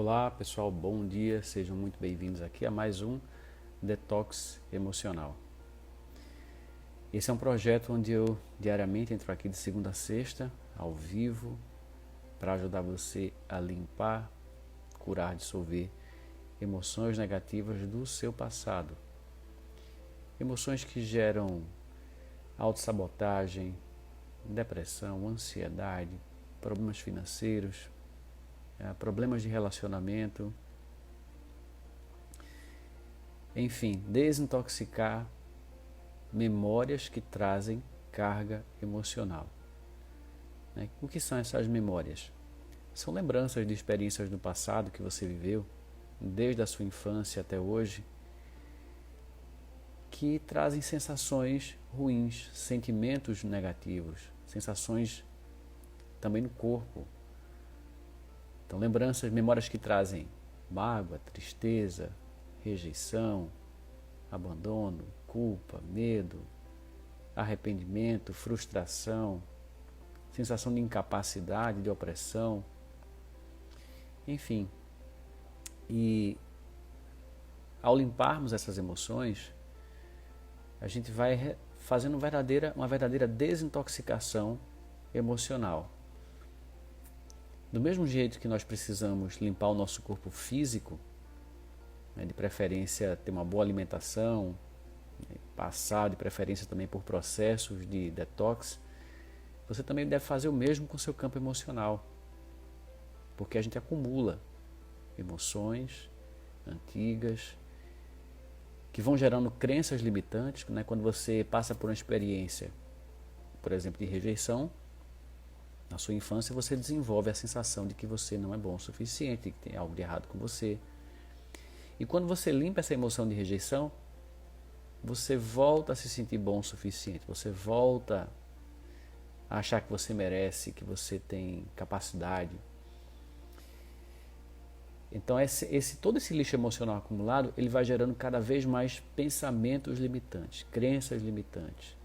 Olá pessoal, bom dia, sejam muito bem-vindos aqui a mais um Detox Emocional. Esse é um projeto onde eu diariamente entro aqui de segunda a sexta, ao vivo, para ajudar você a limpar, curar, dissolver emoções negativas do seu passado. Emoções que geram autossabotagem, depressão, ansiedade, problemas financeiros, problemas de relacionamento, enfim, desintoxicar memórias que trazem carga emocional. O que são essas memórias? São lembranças de experiências do passado que você viveu, desde a sua infância até hoje, que trazem sensações ruins, sentimentos negativos, sensações também no corpo. Então, lembranças, memórias que trazem mágoa, tristeza, rejeição, abandono, culpa, medo, arrependimento, frustração, sensação de incapacidade, de opressão, enfim. E ao limparmos essas emoções, a gente vai fazendo uma verdadeira desintoxicação emocional. Do mesmo jeito que nós precisamos limpar o nosso corpo físico, de preferência ter uma boa alimentação, passar de preferência também por processos de detox, você também deve fazer o mesmo com o seu campo emocional, porque a gente acumula emoções antigas que vão gerando crenças limitantes, quando você passa por uma experiência, por exemplo, de rejeição. Na sua infância você desenvolve a sensação de que você não é bom o suficiente, que tem algo de errado com você. E quando você limpa essa emoção de rejeição, você volta a se sentir bom o suficiente, você volta a achar que você merece, que você tem capacidade. Então todo esse lixo emocional acumulado, ele vai gerando cada vez mais pensamentos limitantes, crenças limitantes.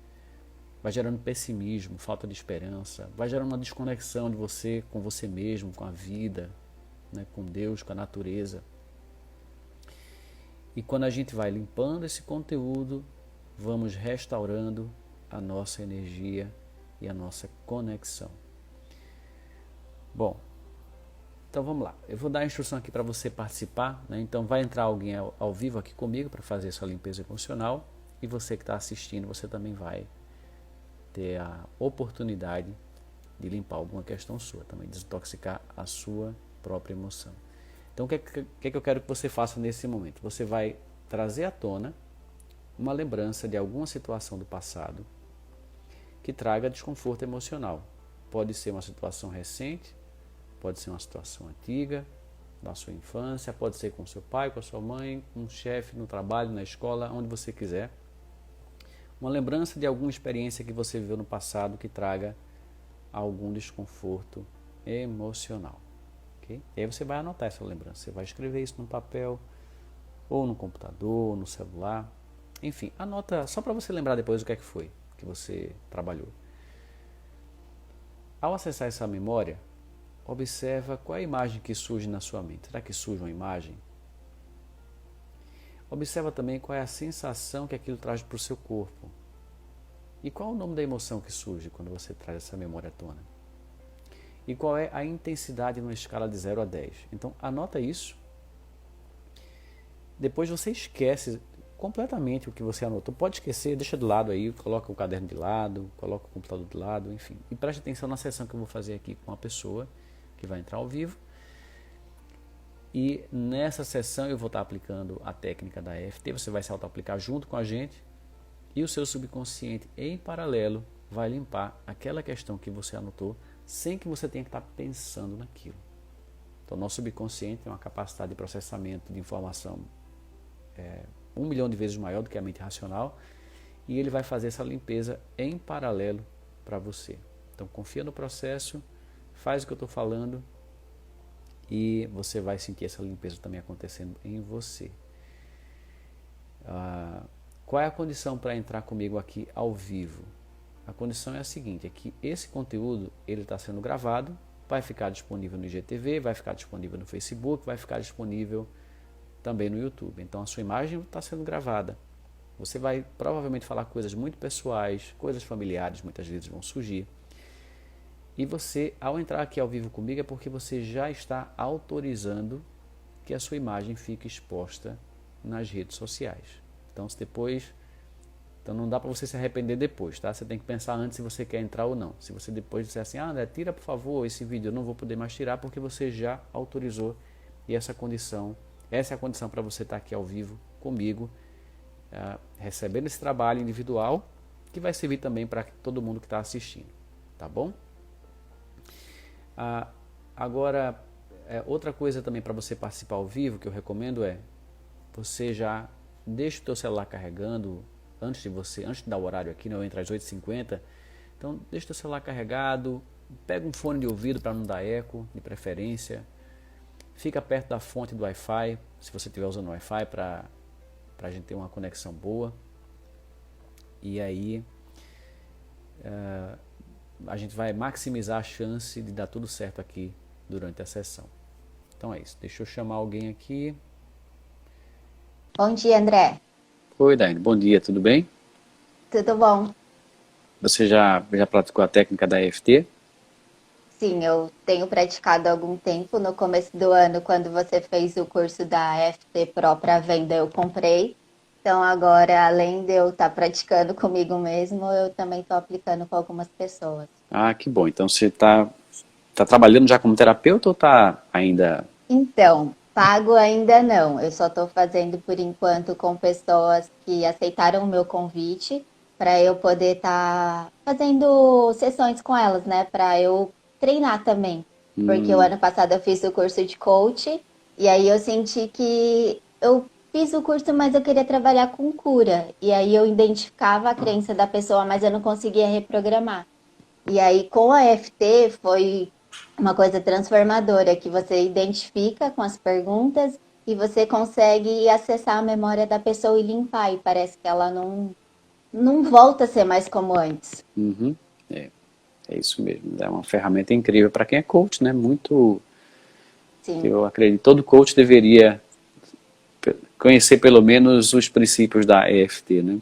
Vai gerando pessimismo, falta de esperança, vai gerando uma desconexão de você com você mesmo, com a vida, com Deus, com a natureza. E quando a gente vai limpando esse conteúdo, vamos restaurando a nossa energia e a nossa conexão. Bom, então vamos lá. Eu vou dar a instrução aqui para você participar, Então vai entrar alguém ao vivo aqui comigo para fazer essa limpeza emocional. E você que está assistindo, você também vai ter a oportunidade de limpar alguma questão sua, também desintoxicar a sua própria emoção. Então o que é que eu quero que você faça nesse momento? Você vai trazer à tona uma lembrança de alguma situação do passado que traga desconforto emocional. Pode ser uma situação recente, pode ser uma situação antiga, da sua infância, pode ser com seu pai, com a sua mãe, com um chefe, no trabalho, na escola, onde você quiser. Uma lembrança de alguma experiência que você viveu no passado que traga algum desconforto emocional. Okay? E aí você vai anotar essa lembrança. Você vai escrever isso no papel, ou no computador, ou no celular. Enfim, anota só para você lembrar depois o que é que foi que você trabalhou. Ao acessar essa memória, observa qual é a imagem que surge na sua mente. Será que surge uma imagem? Observa também qual é a sensação que aquilo traz para o seu corpo. E qual é o nome da emoção que surge quando você traz essa memória à tona? E qual é a intensidade numa escala de 0 a 10? Então anota isso. Depois você esquece completamente o que você anotou. Pode esquecer, deixa de lado aí, coloca o caderno de lado, coloca o computador de lado, enfim. E preste atenção na sessão que eu vou fazer aqui com uma pessoa que vai entrar ao vivo. E nessa sessão eu vou estar aplicando a técnica da EFT, você vai se auto-aplicar junto com a gente e o seu subconsciente, em paralelo, vai limpar aquela questão que você anotou sem que você tenha que estar pensando naquilo. Então, nosso subconsciente tem uma capacidade de processamento de informação 1 milhão de vezes maior do que a mente racional e ele vai fazer essa limpeza em paralelo para você. Então, confia no processo, faz o que eu estou falando, e você vai sentir essa limpeza também acontecendo em você. Qual é a condição para entrar comigo aqui ao vivo? A condição é a seguinte, é que esse conteúdo ele está sendo gravado vai ficar disponível no IGTV, vai ficar disponível no Facebook, vai ficar disponível também no YouTube. Então a sua imagem está sendo gravada. Você vai provavelmente falar coisas muito pessoais, coisas familiares muitas vezes vão surgir. E você, ao entrar aqui ao vivo comigo, é porque você já está autorizando que a sua imagem fique exposta nas redes sociais. Então, então não dá para você se arrepender depois, tá? Você tem que pensar antes se você quer entrar ou não. Se você depois disser assim, André, tira por favor esse vídeo, eu não vou poder mais tirar porque você já autorizou e essa é a condição para você estar aqui ao vivo comigo, recebendo esse trabalho individual, que vai servir também para todo mundo que está assistindo, tá bom? Agora, outra coisa também para você participar ao vivo, que eu recomendo você já deixa o teu celular carregando antes de dar o horário aqui, né? Eu entro às 8h50, então deixa o teu celular carregado, pega um fone de ouvido para não dar eco, de preferência, fica perto da fonte do Wi-Fi, se você estiver usando Wi-Fi, para a gente ter uma conexão boa, e aí a gente vai maximizar a chance de dar tudo certo aqui durante a sessão. Então é isso, deixa eu chamar alguém aqui. Bom dia, André. Oi, Daiane, bom dia, tudo bem? Tudo bom? Você já praticou a técnica da EFT? Sim, eu tenho praticado há algum tempo. No começo do ano, quando você fez o curso da FT Pro para venda, eu comprei. Então, agora, além de eu estar praticando comigo mesmo, eu também estou aplicando com algumas pessoas. Ah, que bom. Então você tá trabalhando já como terapeuta ou está ainda... Então, pago ainda não. Eu só estou fazendo por enquanto com pessoas que aceitaram o meu convite para eu poder estar fazendo sessões com elas, né? Para eu treinar também. Porque o Hum, ano passado eu fiz o curso de coach e aí eu senti que eu fiz o curso, mas eu queria trabalhar com cura. E aí eu identificava a crença da pessoa, mas eu não conseguia reprogramar. E aí, com a FT, foi uma coisa transformadora, que você identifica com as perguntas e você consegue acessar a memória da pessoa e limpar, e parece que ela não volta a ser mais como antes. uhum, é, é isso mesmo. É uma ferramenta incrível para quem é coach, né? Muito, Sim, eu acredito, todo coach deveria conhecer pelo menos os princípios da EFT, né?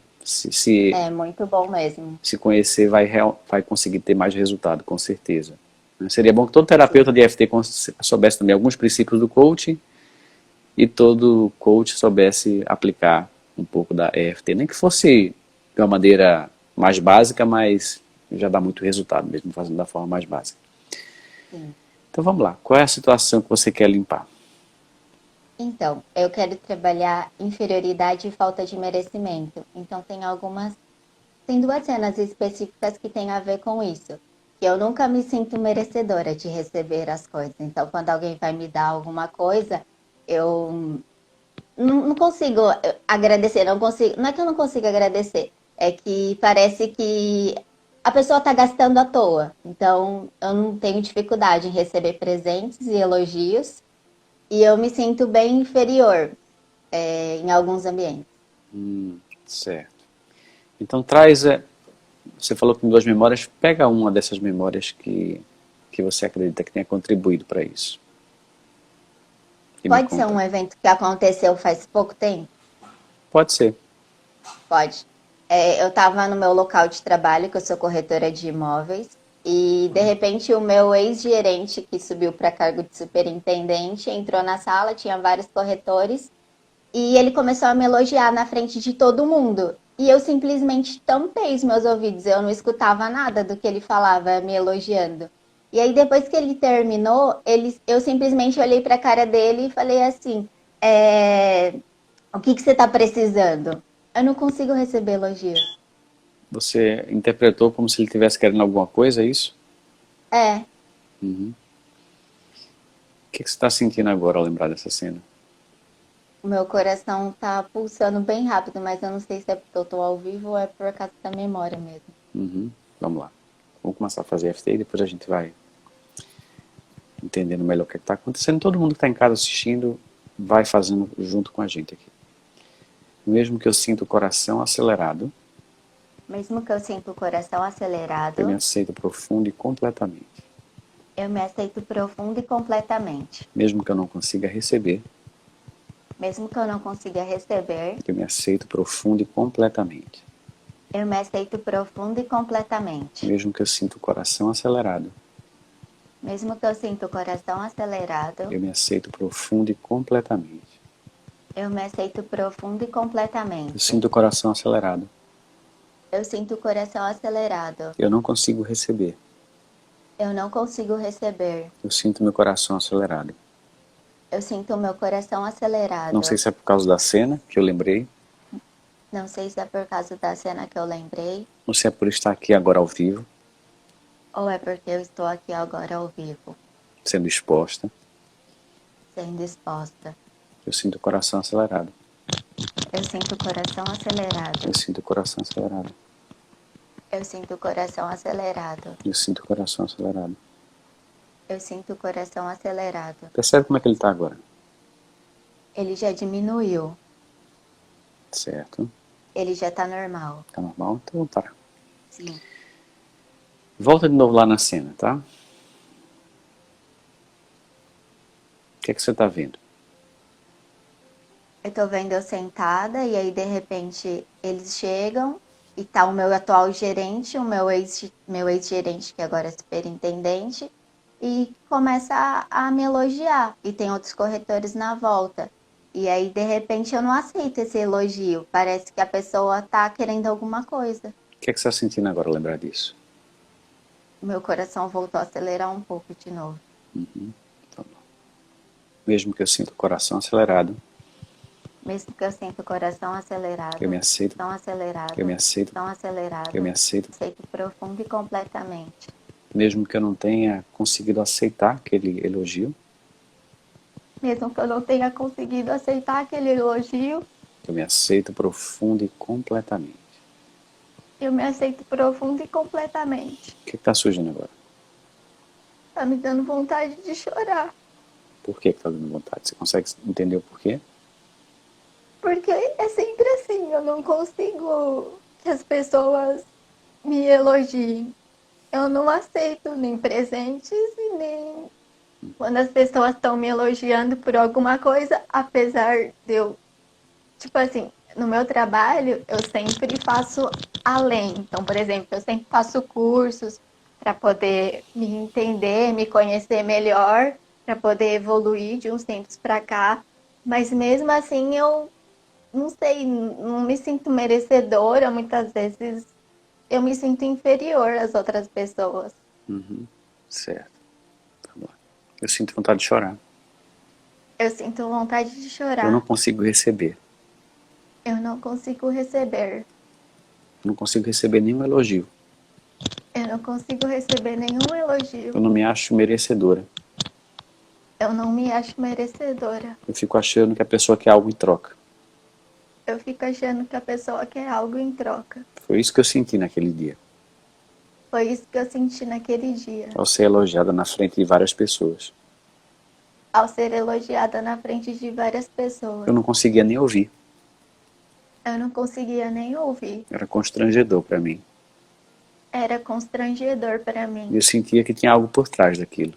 é muito bom mesmo. Se conhecer, vai conseguir ter mais resultado, com certeza. Seria bom que todo Sim, terapeuta de EFT soubesse também alguns princípios do coaching e todo coach soubesse aplicar um pouco da EFT, nem que fosse de uma maneira mais básica, mas já dá muito resultado mesmo fazendo da forma mais básica. sim. Então vamos lá, qual é a situação que você quer limpar? Então, eu quero trabalhar inferioridade e falta de merecimento. Então, tem duas cenas específicas que têm a ver com isso. Que eu nunca me sinto merecedora de receber as coisas. Então, quando alguém vai me dar alguma coisa, eu não consigo agradecer, não consigo. Não é que eu não consigo agradecer, é que parece que a pessoa está gastando à toa. Então, eu não tenho dificuldade em receber presentes e elogios, e eu me sinto bem inferior, em alguns ambientes. Certo. Então você falou que tem duas memórias, pega uma dessas memórias que você acredita que tenha contribuído para isso. E me Pode ser conta. um evento que aconteceu faz pouco tempo? Pode ser. Pode. Eu estava no meu local de trabalho, que eu sou corretora de imóveis, e de repente o meu ex-gerente, que subiu para cargo de superintendente, entrou na sala, tinha vários corretores, e ele começou a me elogiar na frente de todo mundo. E eu simplesmente tampei os meus ouvidos, eu não escutava nada do que ele falava, me elogiando. E aí, depois que ele terminou, eu simplesmente olhei para a cara dele e falei assim: é, o que você está precisando? Eu não consigo receber elogios. Você interpretou como se ele estivesse querendo alguma coisa, é isso? É, Uhum. O que você está sentindo agora ao lembrar dessa cena? o meu coração tá pulsando bem rápido, mas eu não sei se é porque eu tô ao vivo ou é por causa da memória mesmo. Uhum. Vamos lá. Vamos começar a fazer FT e depois a gente vai entendendo melhor o que está acontecendo. Todo mundo que está em casa assistindo vai fazendo junto com a gente aqui. Mesmo que eu sinta o coração acelerado, Mesmo que eu sinta o coração eu me acelerado, aceito profundo e completamente. Eu me aceito profunda e completamente. Mesmo que eu não consiga receber, Mesmo que eu não consiga receber, eu me aceito profunda e completamente. eu me aceito profunda e completamente. Mesmo que eu sinta o coração acelerado, Mesmo que eu sinta o coração acelerado, eu me aceito profunda e completamente. eu me aceito profunda e completamente. Eu sinto o coração acelerado. Eu sinto o coração acelerado. Eu não consigo receber. Eu não consigo receber. Eu sinto meu coração acelerado. Eu sinto o meu coração acelerado. Não sei se é por causa da cena que eu lembrei, Não sei se é por causa da cena que eu lembrei, ou se é por estar aqui agora ao vivo, ou é porque eu estou aqui agora ao vivo, sendo exposta. sendo exposta. Eu sinto o coração acelerado. Eu sinto o coração acelerado. Eu sinto o coração acelerado. Eu sinto o coração acelerado. Eu sinto o coração acelerado. Eu sinto o coração acelerado. Percebe como é que ele está agora? Ele já diminuiu. Certo. Ele já tá normal. Tá normal? Então vamos parar. Sim. Volta de novo lá na cena, tá? O que é que você está vendo? Eu tô vendo eu sentada e aí de repente eles chegam e tá o meu atual gerente, o meu ex-gerente que agora é superintendente e começa a me elogiar e tem outros corretores na volta. E aí de repente eu não aceito esse elogio, parece que a pessoa tá querendo alguma coisa. O que é que você está sentindo agora ao lembrar disso? Meu coração voltou a acelerar um pouco de novo. Tá bom. Mesmo que eu sinta o coração acelerado, Mesmo que eu sinta o coração acelerado, eu me aceito, tão acelerado, eu me aceito, tão acelerado, eu me aceito. aceito profundo e completamente. Mesmo que eu não tenha conseguido aceitar aquele elogio, Mesmo que eu não tenha conseguido aceitar aquele elogio, eu me aceito profundo e completamente. eu me aceito profundo e completamente. O que está surgindo agora? Tá me dando vontade de chorar. Por que está dando vontade? Você consegue entender o porquê? Porque é sempre assim, eu não consigo que as pessoas me elogiem. Eu não aceito nem presentes e nem quando as pessoas estão me elogiando por alguma coisa, apesar de eu, tipo assim, no meu trabalho eu sempre faço além. Então, por exemplo, eu sempre faço cursos para poder me entender, me conhecer melhor, para poder evoluir de uns tempos para cá. Mas mesmo assim eu não sei, não me sinto merecedora. Muitas vezes eu me sinto inferior às outras pessoas. Certo. Tá bom. Eu sinto vontade de chorar. Eu sinto vontade de chorar. Eu não consigo receber. Eu não consigo receber. Eu não consigo receber nenhum elogio. Eu não consigo receber nenhum elogio. Eu não me acho merecedora. Eu não me acho merecedora. Eu fico achando que a pessoa quer algo em troca. Eu fico achando que a pessoa quer algo em troca. Foi isso que eu senti naquele dia. Foi isso que eu senti naquele dia. Ao ser elogiada na frente de várias pessoas. Ao ser elogiada na frente de várias pessoas. Eu não conseguia nem ouvir. Eu não conseguia nem ouvir. Era constrangedor para mim. Era constrangedor para mim. Eu sentia que tinha algo por trás daquilo.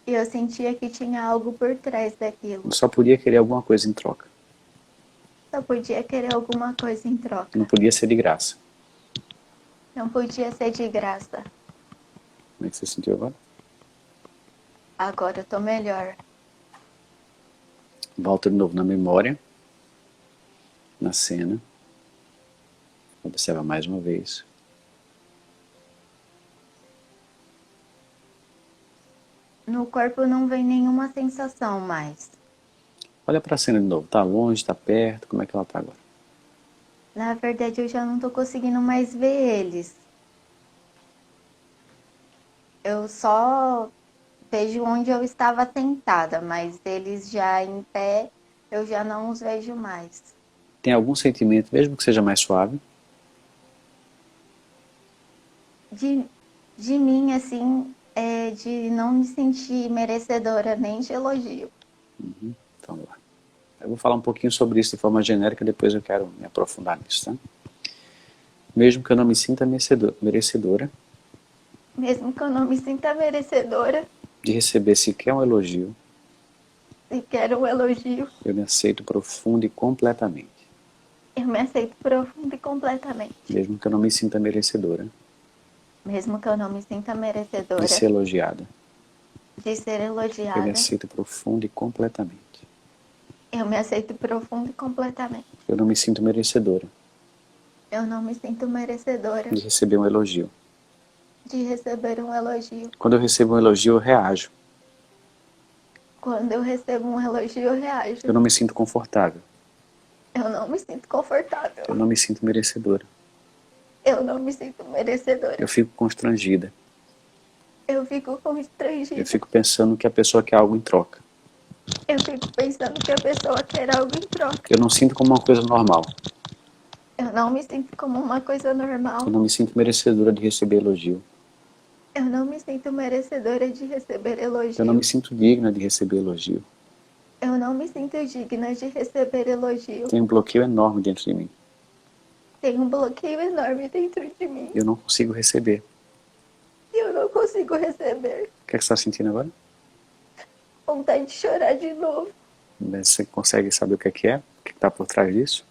E eu sentia que tinha algo por trás daquilo. Eu só podia querer alguma coisa em troca. Só podia querer alguma coisa em troca. Não podia ser de graça. Não podia ser de graça. Como é que você sentiu agora? Agora eu tô melhor. Volta de novo na memória. Na cena. Observa mais uma vez. No corpo não vem nenhuma sensação mais. Olha para a cena de novo. Tá longe, tá perto? Como é que ela tá agora? Na verdade, eu já não tô conseguindo mais ver eles. Eu só vejo onde eu estava sentada, mas eles já em pé, eu já não os vejo mais. Tem algum sentimento, mesmo que seja mais suave? De mim, assim, de não me sentir merecedora nem de elogio. Então vamos lá. Eu vou falar um pouquinho sobre isso de forma genérica, depois eu quero me aprofundar nisso, tá? Mesmo que eu não me sinta merecedora, mesmo que eu não me sinta merecedora, de receber sequer um elogio, se quero um elogio, eu me aceito profunda e completamente, eu me aceito profunda e completamente. mesmo que eu não me sinta merecedora Mesmo que eu não me sinta de merecedora ser elogiada, de ser eu me elogiada, aceito profunda e completamente. eu me aceito profunda e completamente. Eu não me sinto merecedora Eu não me sinto merecedora de receber um elogio. de receber um elogio. Quando eu recebo um elogio, eu reajo. Quando eu recebo um elogio, eu reajo. Eu não me sinto confortável. Eu não me sinto confortável. Eu não me sinto merecedora. Eu não me sinto merecedora. Eu fico constrangida. Eu fico Eu constrangida. fico pensando que a pessoa quer algo em troca. Eu fico pensando que a pessoa quer algo em troca. Eu não sinto como uma coisa normal. Eu não me sinto como uma coisa normal. Eu não me sinto merecedora de receber elogio. Eu não me sinto merecedora de receber Eu não elogio. me sinto digna de receber elogio. Eu não me sinto digna de receber elogio. Tem um bloqueio enorme dentro de mim. Tem um bloqueio enorme dentro de mim. Eu não consigo receber. E eu não consigo receber. O que é que você está sentindo agora? Vontade de chorar de novo. Você consegue saber o que é? O que está por trás disso?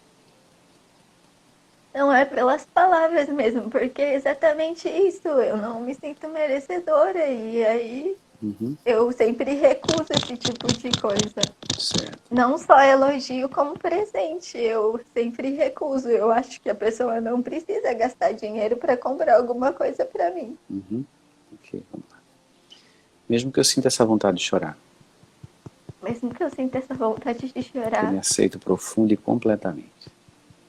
Não é pelas palavras mesmo, porque é exatamente isso. Eu não me sinto merecedora. E aí Uhum. eu sempre recuso esse tipo de coisa. Certo. Não só elogio como presente. Eu sempre recuso. Eu acho que a pessoa não precisa gastar dinheiro para comprar alguma coisa para mim. Uhum. Ok, vamos lá. Mesmo que eu sinta essa vontade de chorar, Mesmo que eu sinta essa vontade de eu chorar, me aceito profunda e completamente.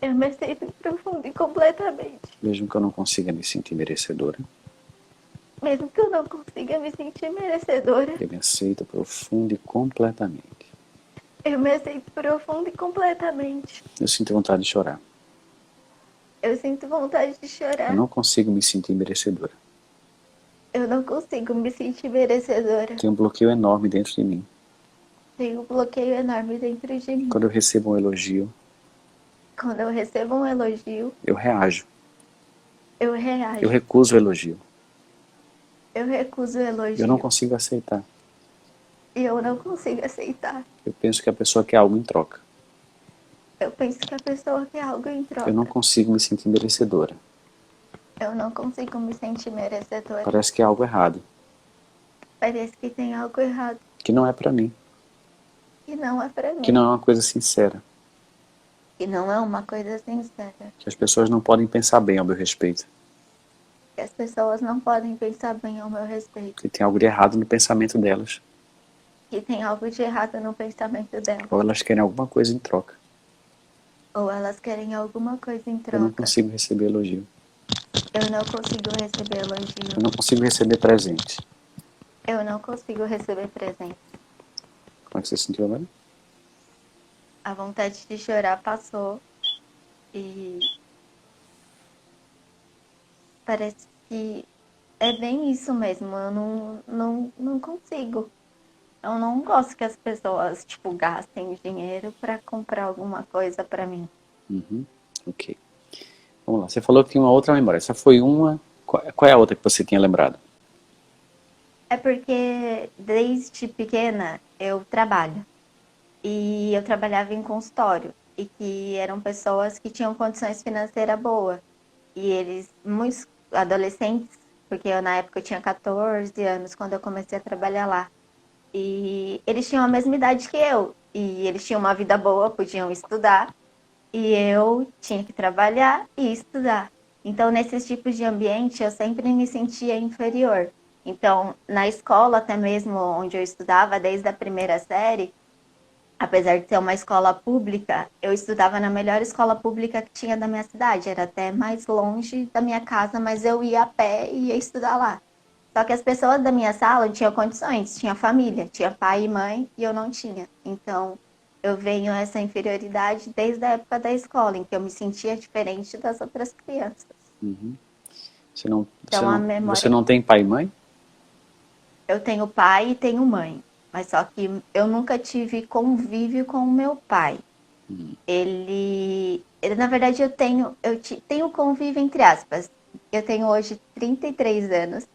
eu me aceito profundo e completamente. Mesmo que eu não consiga me sentir merecedora, Mesmo que eu não consiga me sentir merecedora, eu me aceito profunda e completamente. eu me aceito profundo e completamente. Eu sinto vontade de chorar. Eu sinto vontade de Eu chorar. não consigo me sentir merecedora. Eu não consigo me sentir merecedora. Tem um bloqueio enorme dentro de mim. Tem um bloqueio enorme dentro de mim. Quando eu recebo um elogio, Quando eu recebo um elogio, eu reajo. eu Eu reajo. recuso o elogio. Eu recuso o Eu não elogio. consigo aceitar. E eu não consigo aceitar. Eu penso que a pessoa quer algo em troca. Eu penso que a pessoa quer algo em troca. Eu não consigo me sentir merecedora. Eu não consigo me sentir merecedora. Parece que é algo errado, Parece que tem algo errado. que não é para mim, Que não é pra mim. que não é uma coisa sincera, Que não é uma coisa sincera. que as pessoas não podem pensar bem ao meu respeito, Que as pessoas não podem pensar bem ao meu respeito. que tem algo de errado no pensamento delas, Que tem algo de errado no pensamento delas. ou elas querem alguma coisa em troca. Ou elas querem alguma coisa em Eu não troca. consigo receber elogio. Eu não consigo receber Eu elogio. não consigo receber presente. Eu não consigo receber presente. Como é que você se sentiu agora? A vontade de chorar passou. E parece que é bem isso mesmo. Eu não consigo. Eu não gosto que as pessoas, tipo, gastem dinheiro pra comprar alguma coisa pra mim. Uhum. Ok. Vamos lá. Você falou que tinha uma outra memória. Essa foi uma. Qual é a outra que você tinha lembrado? É porque desde pequena eu trabalho. E eu trabalhava em consultório. E que eram pessoas que tinham condições financeiras boas. E eles, muitos adolescentes, porque eu, na época eu tinha 14 anos quando eu comecei a trabalhar lá. E eles tinham a mesma idade que eu. E eles tinham uma vida boa, podiam estudar. E eu tinha que trabalhar e estudar. Então, nesses tipos de ambiente, eu sempre me sentia inferior. Então, na escola, até mesmo onde eu estudava, desde a primeira série, apesar de ser uma escola pública, eu estudava na melhor escola pública que tinha da minha cidade. Era até mais longe da minha casa, mas eu ia a pé e ia estudar lá. Só que as pessoas da minha sala tinham condições, tinha família, tinha pai e mãe, e eu não tinha. Então, eu venho essa inferioridade desde a época da escola, em que eu me sentia diferente das outras crianças. Uhum. Então, a memória. Você não tem pai e mãe? Eu tenho pai e tenho mãe, mas só que eu nunca tive convívio com o meu pai. Ele na verdade, tenho convívio entre aspas. Eu tenho hoje 33 anos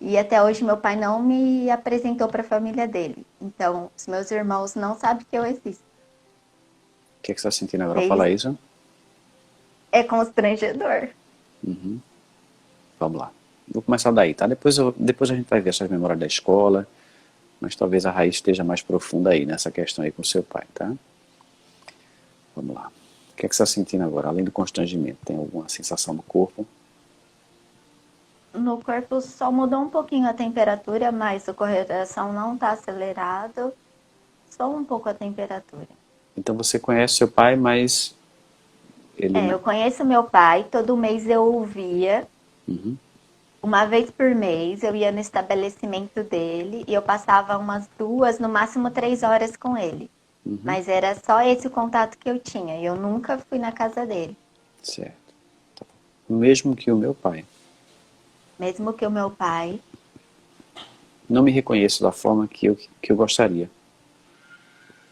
E até hoje meu pai não me apresentou para a família dele. Então, os meus irmãos não sabem que eu existo. O que é que você está sentindo agora ao Eles falar isso? é constrangedor. Vamos lá. Vou começar daí, tá? Depois a gente vai ver essas memórias da escola, mas talvez a raiz esteja mais profunda aí, nessa questão aí com o seu pai, tá? Vamos lá. O que é que você está sentindo agora? Além do constrangimento, tem alguma sensação no corpo? No corpo só mudou um pouquinho a temperatura, mas o coração não está acelerado. Só um pouco a temperatura. Então você conhece seu pai, mas ele É, não... eu conheço meu pai, todo mês eu o via. Uhum. Uma vez por mês eu ia no estabelecimento dele e eu passava umas 2, no máximo 3 horas com ele. Uhum. Mas era só esse o contato que eu tinha. Eu nunca fui na casa dele. Certo. Tá bom. Mesmo que o meu pai Mesmo que o meu pai não me reconheça da forma que eu gostaria,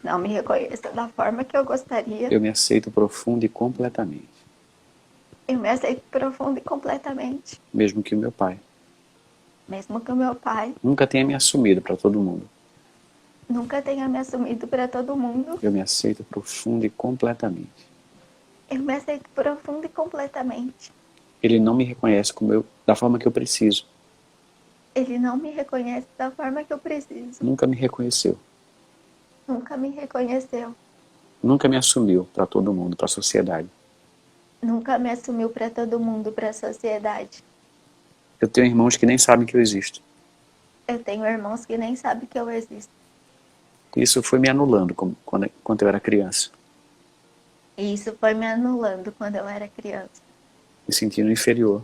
não me reconheça da forma que eu gostaria, eu me aceito profundo e completamente. eu me aceito profundo e completamente. Mesmo que o meu pai Mesmo que o meu pai nunca tenha me assumido para todo mundo, nunca tenha me assumido para todo mundo, eu me aceito profundo e completamente. eu me aceito profundo e completamente. Ele não me reconhece da forma que eu preciso. Ele não me reconhece da forma que eu preciso. Nunca me reconheceu. Nunca me reconheceu. Nunca me assumiu para todo mundo, para a sociedade. Nunca me assumiu para todo mundo, para a sociedade. Eu tenho irmãos que nem sabem que eu existo. Eu tenho irmãos que nem sabem que eu existo. Isso foi me anulando quando eu era criança. E isso foi me anulando quando eu era criança. Me sentindo inferior.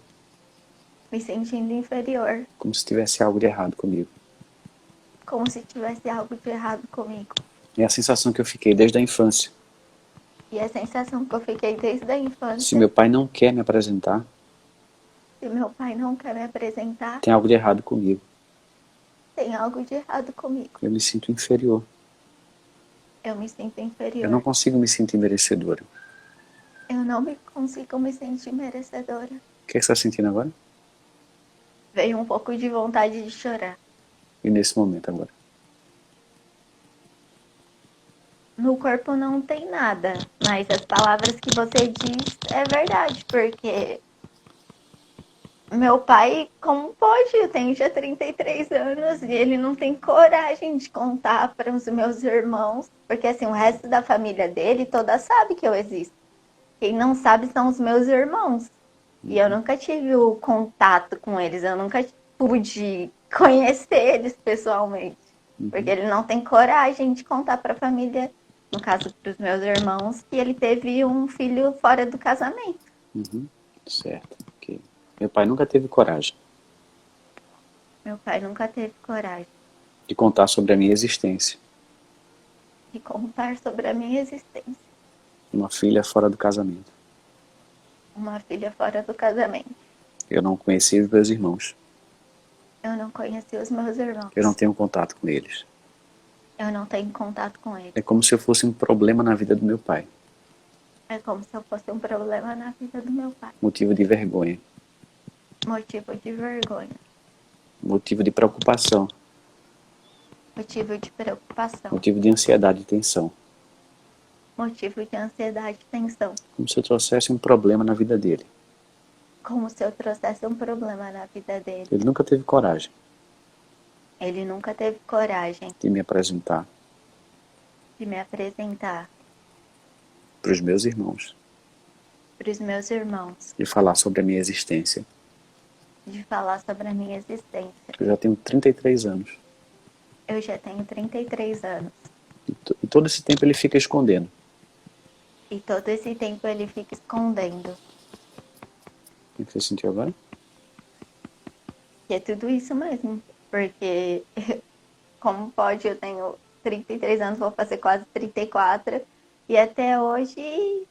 Me sentindo inferior. Como se tivesse algo de errado comigo. Como se tivesse algo de errado comigo. É a sensação que eu fiquei desde a infância. E a sensação que eu fiquei desde a Se infância, meu pai não quer me apresentar, se meu pai não quer me apresentar, tem algo de errado comigo. tem algo de errado comigo. Eu me sinto inferior. Eu me sinto Eu não inferior. consigo me sentir merecedora. Eu não me consigo me sentir merecedora. O que você está sentindo agora? Veio um pouco de vontade de chorar. E nesse momento agora? No corpo não tem nada, mas as palavras que você diz é verdade, porque meu pai, como pode? Eu tenho já 33 anos e ele não tem coragem de contar para os meus irmãos, porque assim, o resto da família dele toda sabe que eu existo. Quem não sabe são os meus irmãos. E eu nunca tive o contato com eles, eu nunca pude conhecer eles pessoalmente. Porque ele não tem coragem de contar para a família, no caso para os meus irmãos, que ele teve um filho fora do casamento. Certo. Ok. Meu pai nunca teve coragem Meu pai nunca teve coragem de contar sobre a minha existência. de contar sobre a minha existência. Uma filha fora do casamento. Uma filha fora do casamento. Eu não conheci os meus irmãos. Eu não conheci os meus irmãos. Eu não tenho contato com eles. Eu não tenho contato com eles. É como se eu fosse um problema na vida do meu pai. É como se eu fosse um problema na vida do meu pai. Motivo de vergonha. Motivo de vergonha. Motivo de preocupação. Motivo de preocupação. Motivo de ansiedade e tensão. Motivo de ansiedade e tensão. Como se eu trouxesse um problema na vida dele. Como se eu trouxesse um problema na vida dele. Ele nunca teve coragem Ele nunca teve coragem de me apresentar de me apresentar para os meus irmãos. para os meus irmãos. De falar sobre a minha existência. De falar sobre a minha existência. Eu já tenho 33 anos. Eu já tenho 33 anos. E todo esse tempo ele fica escondendo. E todo esse tempo ele fica escondendo. O que você sentiu agora? E é tudo isso mesmo. Porque, como pode, eu tenho 33 anos, vou fazer quase 34. E até hoje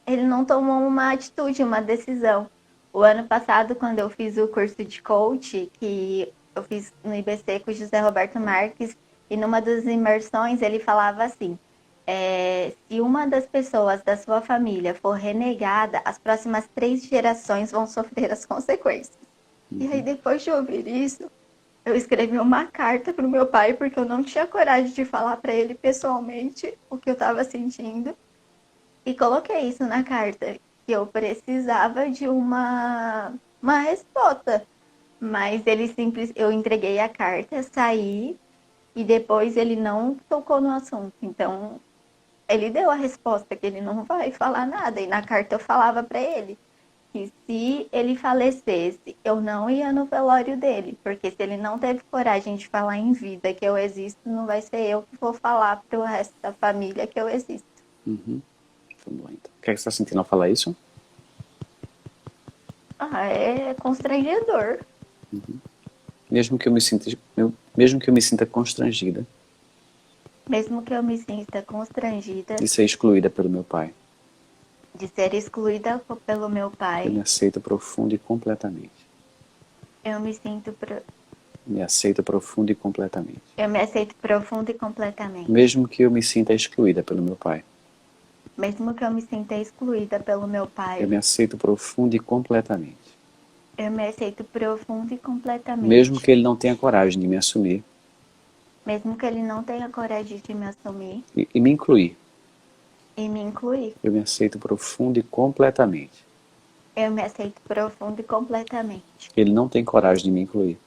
ele não tomou uma atitude, uma decisão. O ano passado, quando eu fiz o curso de coach, que eu fiz no IBC com o José Roberto Marques, e numa das imersões ele falava assim, se uma das pessoas da sua família for renegada, as próximas 3 gerações vão sofrer as consequências. E aí, depois de ouvir isso, Eu escrevi uma carta pro meu pai porque eu não tinha coragem de falar para ele pessoalmente o que eu estava sentindo e coloquei isso na carta, que eu precisava de uma resposta. Mas ele simples, eu entreguei a carta, saí e depois ele não tocou no assunto. Então, ele deu a resposta que ele não vai falar nada. E na carta eu falava para ele que se ele falecesse, eu não ia no velório dele, porque se ele não teve coragem de falar em vida que eu existo, não vai ser eu que vou falar pro resto da família que eu existo. Uhum. Vamos lá, então. O que é que você está sentindo ao falar isso? Ah, é constrangedor. Mesmo que eu me sinta constrangida Mesmo que eu me sinta constrangida de ser excluída pelo meu pai, de ser excluída pelo meu eu pai, me aceito profunda e completamente. eu me sinto Me aceito profunda e completamente. eu me aceito profunda e completamente. Mesmo que eu me sinta excluída pelo meu pai, Mesmo que eu me sinta excluída pelo meu pai, eu me aceito profunda e completamente. eu me aceito profunda e completamente. Mesmo que ele não tenha coragem de me assumir Mesmo que ele não tenha coragem de me assumir e me incluir, e me incluir, eu me aceito profunda e completamente. eu me aceito profunda e completamente. Ele não tem coragem de me incluir.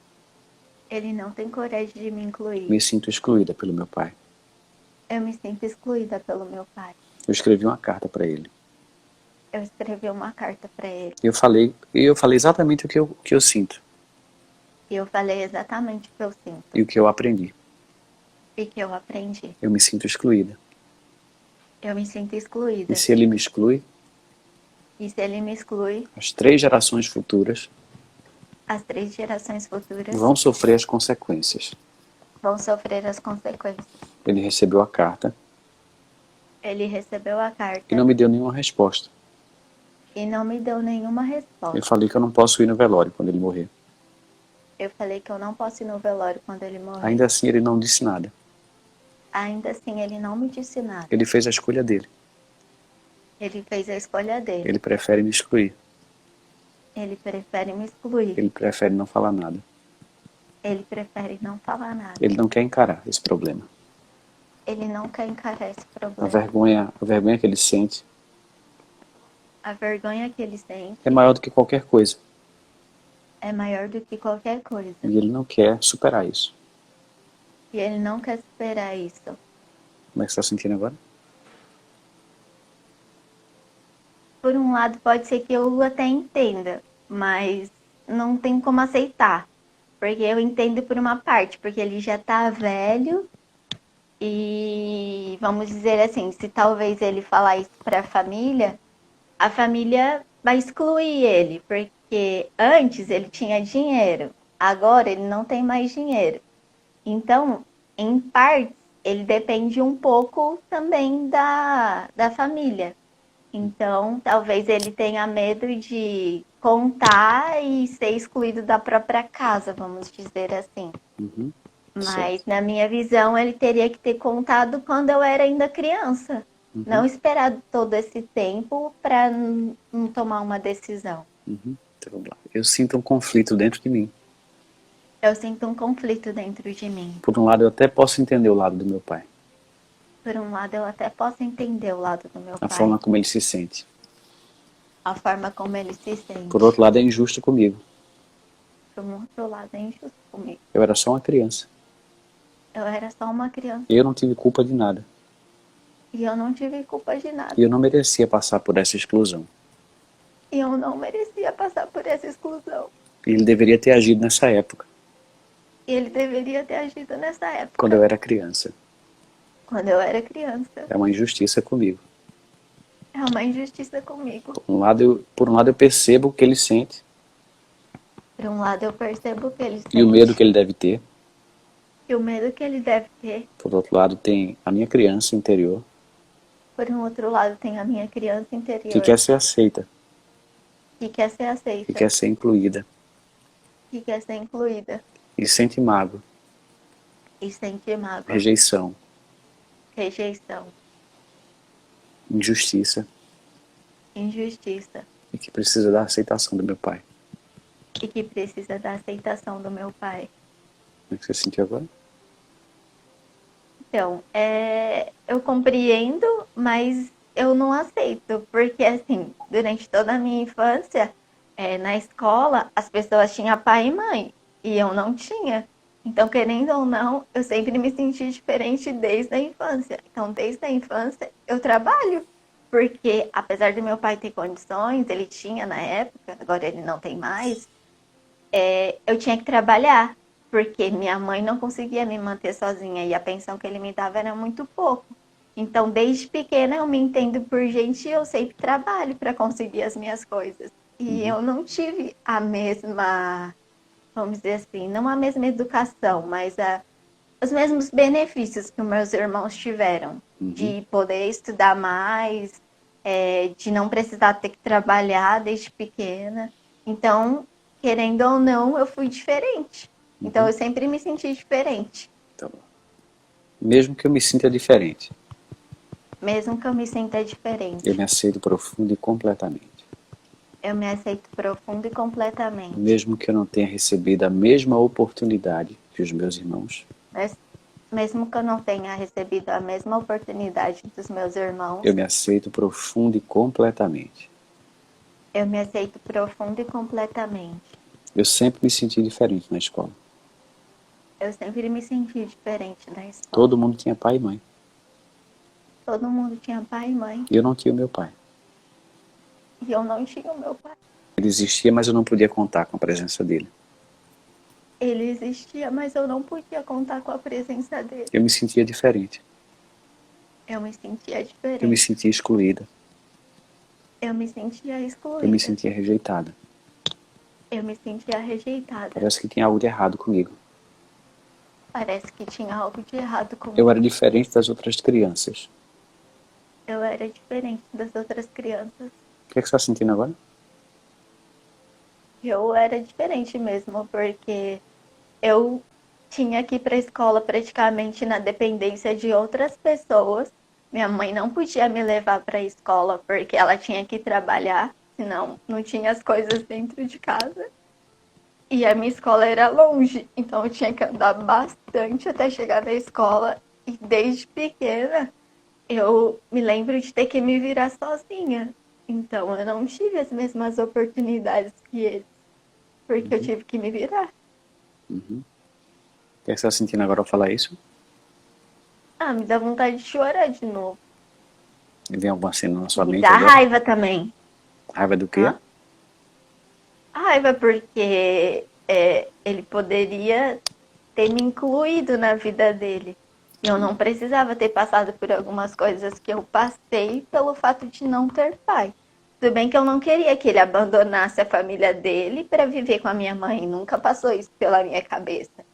Ele não tem coragem de me incluir. Me sinto excluída pelo meu pai. Eu me sinto excluída pelo meu pai. Eu escrevi uma carta para ele. Eu escrevi uma carta para ele. Eu falei exatamente o que eu sinto E eu falei exatamente o que eu sinto e o que eu aprendi. e que eu aprendi. Eu me sinto excluída. Eu me sinto excluída. E se ele me exclui, E se ele me exclui, as 3 gerações futuras as 3 gerações futuras vão sofrer as consequências. vão sofrer as consequências. Ele recebeu a carta Ele recebeu a carta e não me deu nenhuma resposta. e não me deu nenhuma resposta. Eu falei que eu não posso ir no velório quando ele morrer. Eu falei que eu não posso ir no velório quando ele morrer. Ainda assim, ele não disse nada. Ainda assim, ele não me disse nada. Ele fez a escolha dele. Ele fez a escolha dele. Ele prefere me excluir. Ele prefere me excluir. Ele prefere não falar nada. Ele prefere não falar nada. Ele não quer encarar esse problema. Ele não quer encarar esse A problema. vergonha que ele sente A vergonha que ele sente é maior do que qualquer coisa. é maior do que qualquer coisa. E ele não quer superar isso. E ele não quer superar isso. Como é que você está sentindo agora? Por um lado, pode ser que eu até entenda, mas não tem como aceitar. Porque eu entendo por uma parte, porque ele já tá velho e vamos dizer assim, se talvez ele falar isso para a família vai excluir ele, porque antes ele tinha dinheiro, agora ele não tem mais dinheiro. Então, em partes, ele depende um pouco também da família. Então, talvez ele tenha medo de contar e ser excluído da própria casa, vamos dizer assim. Uhum. Mas, Certo. na minha visão, ele teria que ter contado quando eu era ainda criança. Uhum. Não esperar todo esse tempo para não tomar uma decisão. Uhum. Então, vamos lá. Eu sinto um conflito dentro de mim. Eu sinto um conflito dentro de mim. Por um lado, eu até posso entender o lado do meu pai. Por um lado, eu até posso entender o lado do meu A pai. forma como ele se sente. A forma como ele se sente. Por outro lado, é injusto comigo. Por um outro lado, é injusto comigo. Eu era só uma criança. Eu era só uma criança. Eu não tive culpa de nada. E eu não tive culpa de nada. E eu não merecia passar por essa exclusão. E eu não merecia passar por essa exclusão. E ele deveria ter agido nessa época, E ele deveria ter agido nessa época. quando eu era criança. Quando eu era criança. É uma injustiça comigo. É uma injustiça comigo. Por um lado eu percebo o que ele sente Por um lado, eu percebo que ele sente. e o medo que ele deve ter. E o medo que ele deve ter. Por outro lado, tem a minha criança interior Por um outro lado, tem a minha criança interior. que quer ser aceita, Que quer ser aceita. que quer ser incluída. Que quer ser incluída. E sente mágoa, E sente mágoa. rejeição, Rejeição. injustiça Injustiça. e que precisa da aceitação do meu pai. E que precisa da aceitação do meu pai. Como é que você sentiu agora? Então, eu compreendo, mas eu não aceito, porque assim, durante toda a minha infância, na escola, as pessoas tinham pai e mãe, e eu não tinha. Então, querendo ou não, eu sempre me senti diferente desde a infância. Então, desde a infância, eu trabalho, porque apesar do meu pai ter condições, ele tinha na época, agora ele não tem mais, eu tinha que trabalhar, porque minha mãe não conseguia me manter sozinha e a pensão que ele me dava era muito pouco. Então, desde pequena, eu me entendo por gente e eu sempre trabalho para conseguir as minhas coisas. E Uhum. eu não tive a mesma, vamos dizer assim, não a mesma educação, mas os mesmos benefícios que os meus irmãos tiveram, Uhum. de poder estudar mais, de não precisar ter que trabalhar desde pequena. Então, querendo ou não, eu fui diferente. Então, Uhum. eu sempre me senti diferente, Tá bom. Mesmo que eu me sinta diferente, mesmo que eu me sinta eu me diferente. aceito profundo e completamente. Eu me aceito profundo e completamente. Mesmo que eu não tenha recebido a mesma oportunidade que os meus irmãos, Mas, mesmo que eu não tenha recebido a mesma oportunidade dos meus irmãos, eu me aceito profundo e completamente. eu me aceito profundo e completamente. Eu sempre me senti diferente na escola. Eu sempre me senti diferente na escola. Todo mundo tinha pai e mãe. Todo mundo tinha pai e mãe. Eu não tinha o meu pai. E eu não tinha o meu pai. Ele existia, mas eu não podia contar com a presença dele. Ele existia, mas eu não podia contar com a presença dele. Eu me sentia diferente. Eu me sentia Eu me diferente. sentia excluída. Eu me sentia Eu me excluída. sentia rejeitada. Eu me sentia rejeitada. Parece que tinha algo de errado comigo. Parece que tinha algo de errado Eu comigo. era diferente das outras crianças. Eu era diferente das outras crianças. O que é que você está sentindo agora? Eu era diferente mesmo, porque eu tinha que ir para a escola praticamente na dependência de outras pessoas. Minha mãe não podia me levar para a escola porque ela tinha que trabalhar, senão não tinha as coisas dentro de casa. E a minha escola era longe, então eu tinha que andar bastante até chegar na escola. E desde pequena eu me lembro de ter que me virar sozinha. Então eu não tive as mesmas oportunidades que eles, porque eu Uhum. tive que me virar. Uhum. O que é que você está sentindo agora ao falar isso? Ah, me dá vontade de chorar de novo. Vem alguma cena na sua Me mente dá agora? raiva também. Raiva do quê? Hã? Raiva porque ele poderia ter me incluído na vida dele. E eu não precisava ter passado por algumas coisas que eu passei pelo fato de não ter pai. Tudo bem que eu não queria que ele abandonasse a família dele para viver com a minha mãe. Nunca passou isso pela minha cabeça.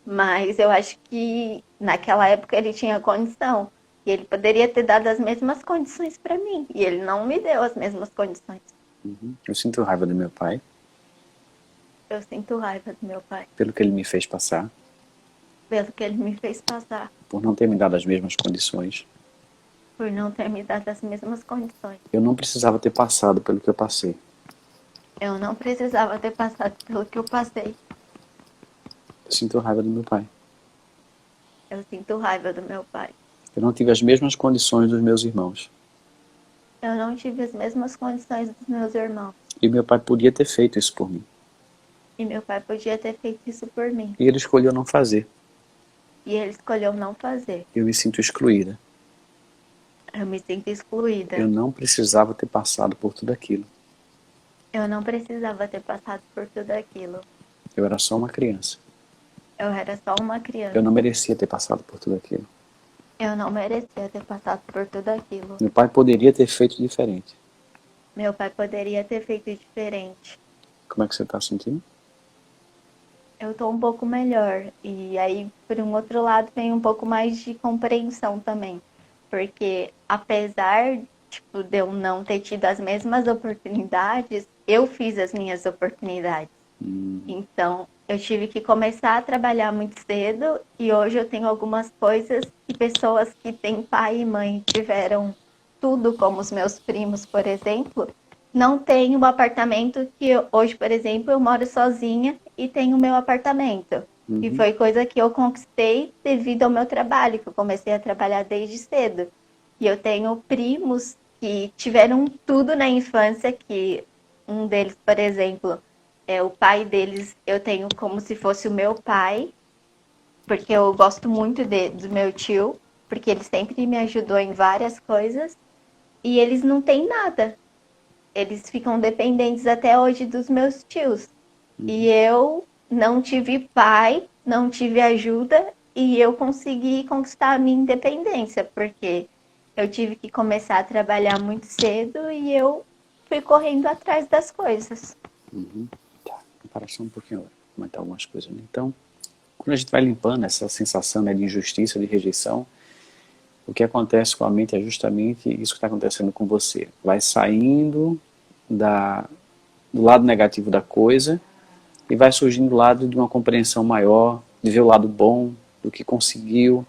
Mas eu acho que naquela época ele tinha condição. E ele poderia ter dado as mesmas condições para mim. E ele não me deu as mesmas condições. Uhum. Eu sinto raiva do meu pai, Eu sinto raiva do meu pai pelo que ele me fez passar, pelo que ele me fez passar, por não ter me dado as mesmas condições. por não ter me dado as mesmas condições. Eu não precisava ter passado pelo que eu passei. Eu não precisava ter passado pelo que eu passei. Eu sinto raiva do meu pai. Eu sinto raiva do meu pai. Eu não tive as mesmas condições dos meus irmãos. Eu não tive as mesmas condições dos meus irmãos. E meu pai podia ter feito isso por mim. E meu pai podia ter feito isso por mim. E ele escolheu não fazer. E ele escolheu não fazer. Eu me sinto excluída. Eu me sinto excluída. Eu não precisava ter passado por tudo aquilo. Eu não precisava ter passado por tudo aquilo. Eu era só uma criança. Eu era só uma criança. Eu não merecia ter passado por tudo aquilo. Eu não merecia ter passado por tudo aquilo. Meu pai poderia ter feito diferente. Meu pai poderia ter feito diferente. Como é que você está sentindo? Eu tô um pouco melhor. E aí, por um outro lado, vem um pouco mais de compreensão também. Porque apesar, tipo, de eu não ter tido as mesmas oportunidades, eu fiz as minhas oportunidades. Então, eu tive que começar a trabalhar muito cedo e hoje eu tenho algumas coisas que pessoas que têm pai e mãe tiveram tudo, como os meus primos, por exemplo, não têm um apartamento que hoje, por exemplo, eu moro sozinha e tenho o meu apartamento. E Uhum. foi coisa que eu conquistei devido ao meu trabalho, que eu comecei a trabalhar desde cedo. E eu tenho primos que tiveram tudo na infância, que um deles, por exemplo, é o pai deles, eu tenho como se fosse o meu pai, porque eu gosto muito do meu tio, porque ele sempre me ajudou em várias coisas, e eles não têm nada. Eles ficam dependentes até hoje dos meus tios. E eu não tive pai, não tive ajuda e eu consegui conquistar a minha independência, porque eu tive que começar a trabalhar muito cedo e eu fui correndo atrás das coisas. Uhum. Tá, vou parar só um pouquinho agora, comentar algumas coisas. Né? Então, quando a gente vai limpando essa sensação, né, de injustiça, de rejeição, o que acontece com a mente é justamente isso que está acontecendo com você. Vai saindo do lado negativo da coisa e vai surgindo do lado de uma compreensão maior, de ver o lado bom do que conseguiu,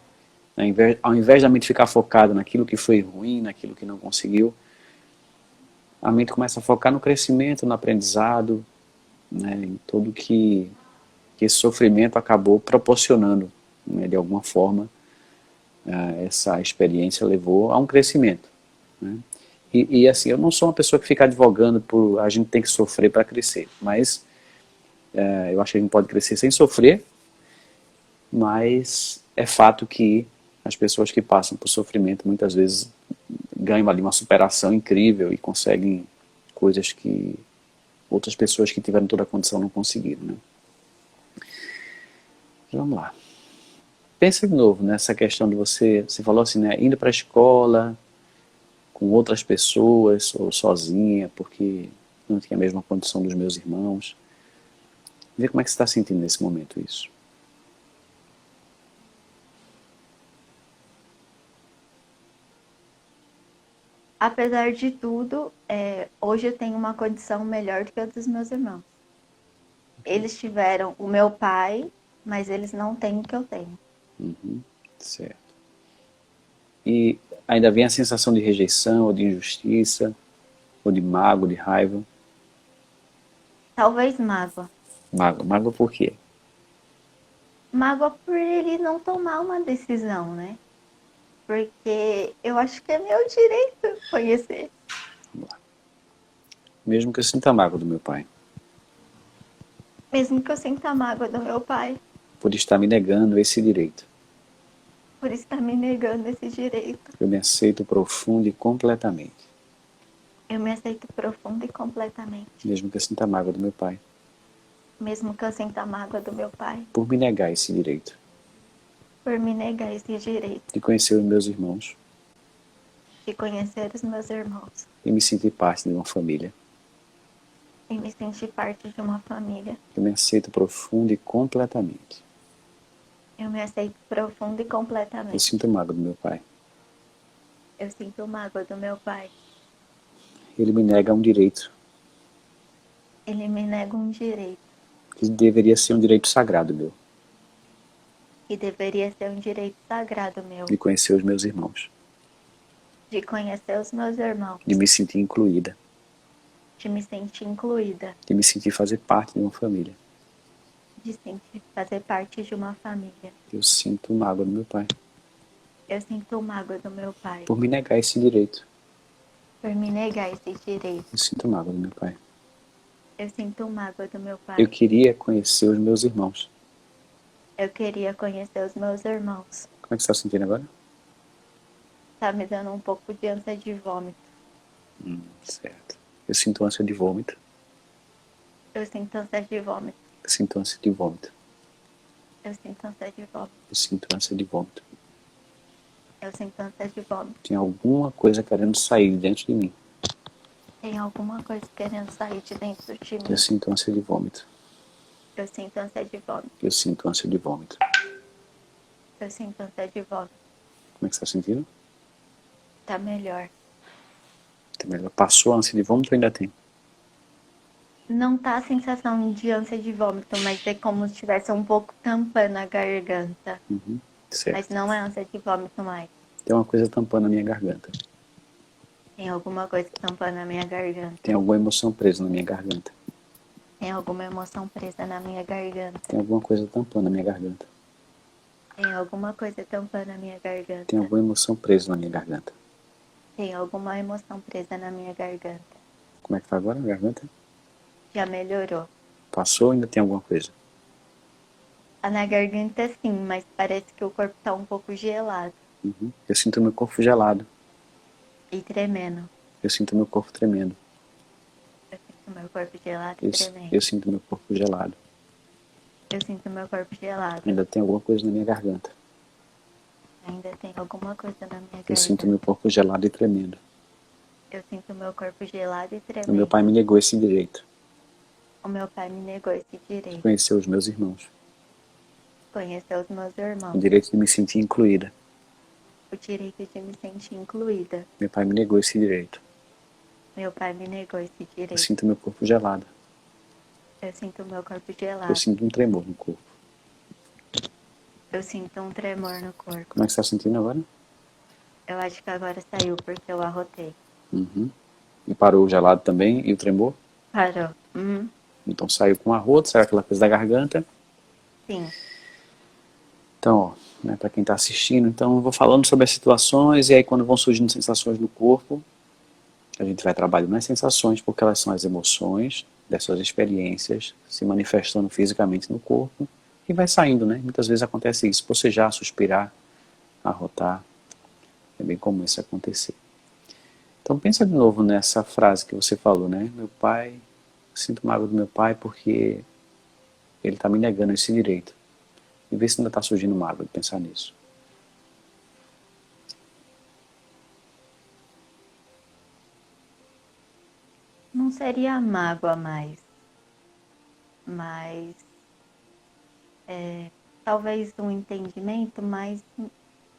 né? Ao invés da mente ficar focada naquilo que foi ruim, naquilo que não conseguiu, a mente começa a focar no crescimento, no aprendizado, né, em tudo que esse sofrimento acabou proporcionando, né, de alguma forma. Essa experiência levou a um crescimento. Né? E assim, eu não sou uma pessoa que fica advogando por a gente tem que sofrer para crescer, mas eu acho que a gente pode crescer sem sofrer, mas é fato que as pessoas que passam por sofrimento muitas vezes ganham ali uma superação incrível e conseguem coisas que outras pessoas que tiveram toda a condição não conseguiram. Né? Vamos lá. Pensa de novo nessa questão de você falou assim, né, indo para a escola com outras pessoas ou sozinha, porque não tinha a mesma condição dos meus irmãos. Vê como é que você está sentindo nesse momento isso. Apesar de tudo, hoje eu tenho uma condição melhor do que a dos meus irmãos. Eles tiveram o meu pai, mas eles não têm o que eu tenho. Uhum, certo. E ainda vem a sensação de rejeição, ou de injustiça, ou de mágoa, de raiva. Talvez mágoa. Mágoa por quê? Mágoa por ele não tomar uma decisão, né? Porque eu acho que é meu direito conhecer. Vamos lá. Mesmo que eu sinta mágoa do meu pai, Mesmo que eu sinta a mágoa do meu pai, por estar me negando esse direito. por estar me negando esse direito. Eu me aceito profundo e completamente. Eu me aceito profunda e completamente. Mesmo que eu sinta mágoa do meu pai, Mesmo que eu sinta a mágoa do meu pai, por me negar esse direito. por me negar esse direito De conhecer os meus irmãos de conhecer os meus irmãos e me sentir parte de uma família. e me sentir parte de uma família. Eu me aceito profundo e completamente. Eu me aceito profunda e Eu completamente. sinto mágoa do meu pai. Eu sinto mágoa do meu pai. Ele me nega um direito Ele me nega um direito que deveria ser um direito sagrado meu, que deveria ser um direito sagrado meu, de conhecer os meus irmãos, de conhecer os meus irmãos, de me sentir incluída, de me sentir incluída, de me sentir fazer parte de uma família. de sentir fazer parte de uma família. Eu sinto mágoa do meu pai Eu sinto mágoa do meu pai por me negar esse direito. por me negar esse direito. Eu sinto mágoa do meu pai. Eu sinto mágoa do meu Eu pai. queria conhecer os meus irmãos. Eu queria conhecer os meus irmãos. Como é que você está sentindo agora? Tá me dando um pouco de ânsia de vômito. Certo. Eu sinto ânsia de vômito. Eu sinto ânsia de vômito. Eu sinto ânsia de vômito. Eu sinto ânsia de vômito. Eu sinto ânsia de vômito. Eu sinto ânsia de vômito. Tem alguma coisa querendo sair dentro de mim. Tem alguma coisa querendo sair de dentro de mim. Eu sinto ânsia de vômito. Eu sinto ânsia de vômito. Eu sinto ânsia de vômito. Eu sinto ânsia de vômito. Como é que você está sentindo? Tá melhor. Passou a ânsia de vômito ou ainda tem? Não tá a sensação de ânsia de vômito, mas é como se estivesse um pouco tampando a garganta. Uhum. Certo. Mas não é ânsia de vômito mais. Tem uma coisa tampando a minha garganta. Tem alguma coisa tampando a minha garganta. Tem alguma emoção presa na minha garganta. Tem alguma emoção presa na minha garganta. Tem alguma coisa tampando a minha garganta. Tem alguma coisa tampando a minha garganta. Tem alguma emoção presa na minha garganta. Tem alguma emoção presa na minha garganta. Como é que tá agora a garganta? Já melhorou. Passou ou ainda tem alguma coisa? Na garganta sim, mas parece que o corpo tá um pouco gelado Uhum. Eu sinto meu corpo gelado. e tremendo. Eu sinto meu corpo tremendo. Eu sinto meu corpo gelado e Eu tremendo. sinto meu corpo gelado. Eu sinto meu corpo gelado. Ainda tem alguma coisa na minha garganta. Ainda tem alguma coisa na minha Eu sinto garganta. meu corpo gelado e tremendo. Eu sinto meu corpo gelado e O meu tremendo. pai me negou esse direito O meu pai me negou esse de direito. conhecer os meus irmãos. Conhecer os meus O irmãos. direito de me sentir incluída. O direito de me sentir incluída. Meu pai me negou esse direito. Meu pai me negou esse Eu direito. sinto meu corpo gelado. Eu sinto meu corpo Eu gelado. sinto um tremor no corpo. Eu sinto um tremor no corpo. Como é que você está sentindo agora? Eu acho que agora saiu porque eu arrotei. Uhum. E parou o gelado também e o tremor? Parou. Então saiu com arroto, saiu aquela coisa da garganta. Sim. Então, ó, né, para quem está assistindo, então eu vou falando sobre as situações e aí quando vão surgindo sensações no corpo, a gente vai trabalhando nas sensações porque elas são as emoções dessas experiências se manifestando fisicamente no corpo e vai saindo, né? Muitas vezes acontece isso, bocejar, suspirar, arrotar, é bem comum isso acontecer. Então pensa de novo nessa frase que você falou, né? Meu pai, sinto mágoa do meu pai porque ele está me negando esse direito. E vê se ainda está surgindo mágoa de pensar nisso. Não seria mágoa mais. Mas talvez um entendimento, mas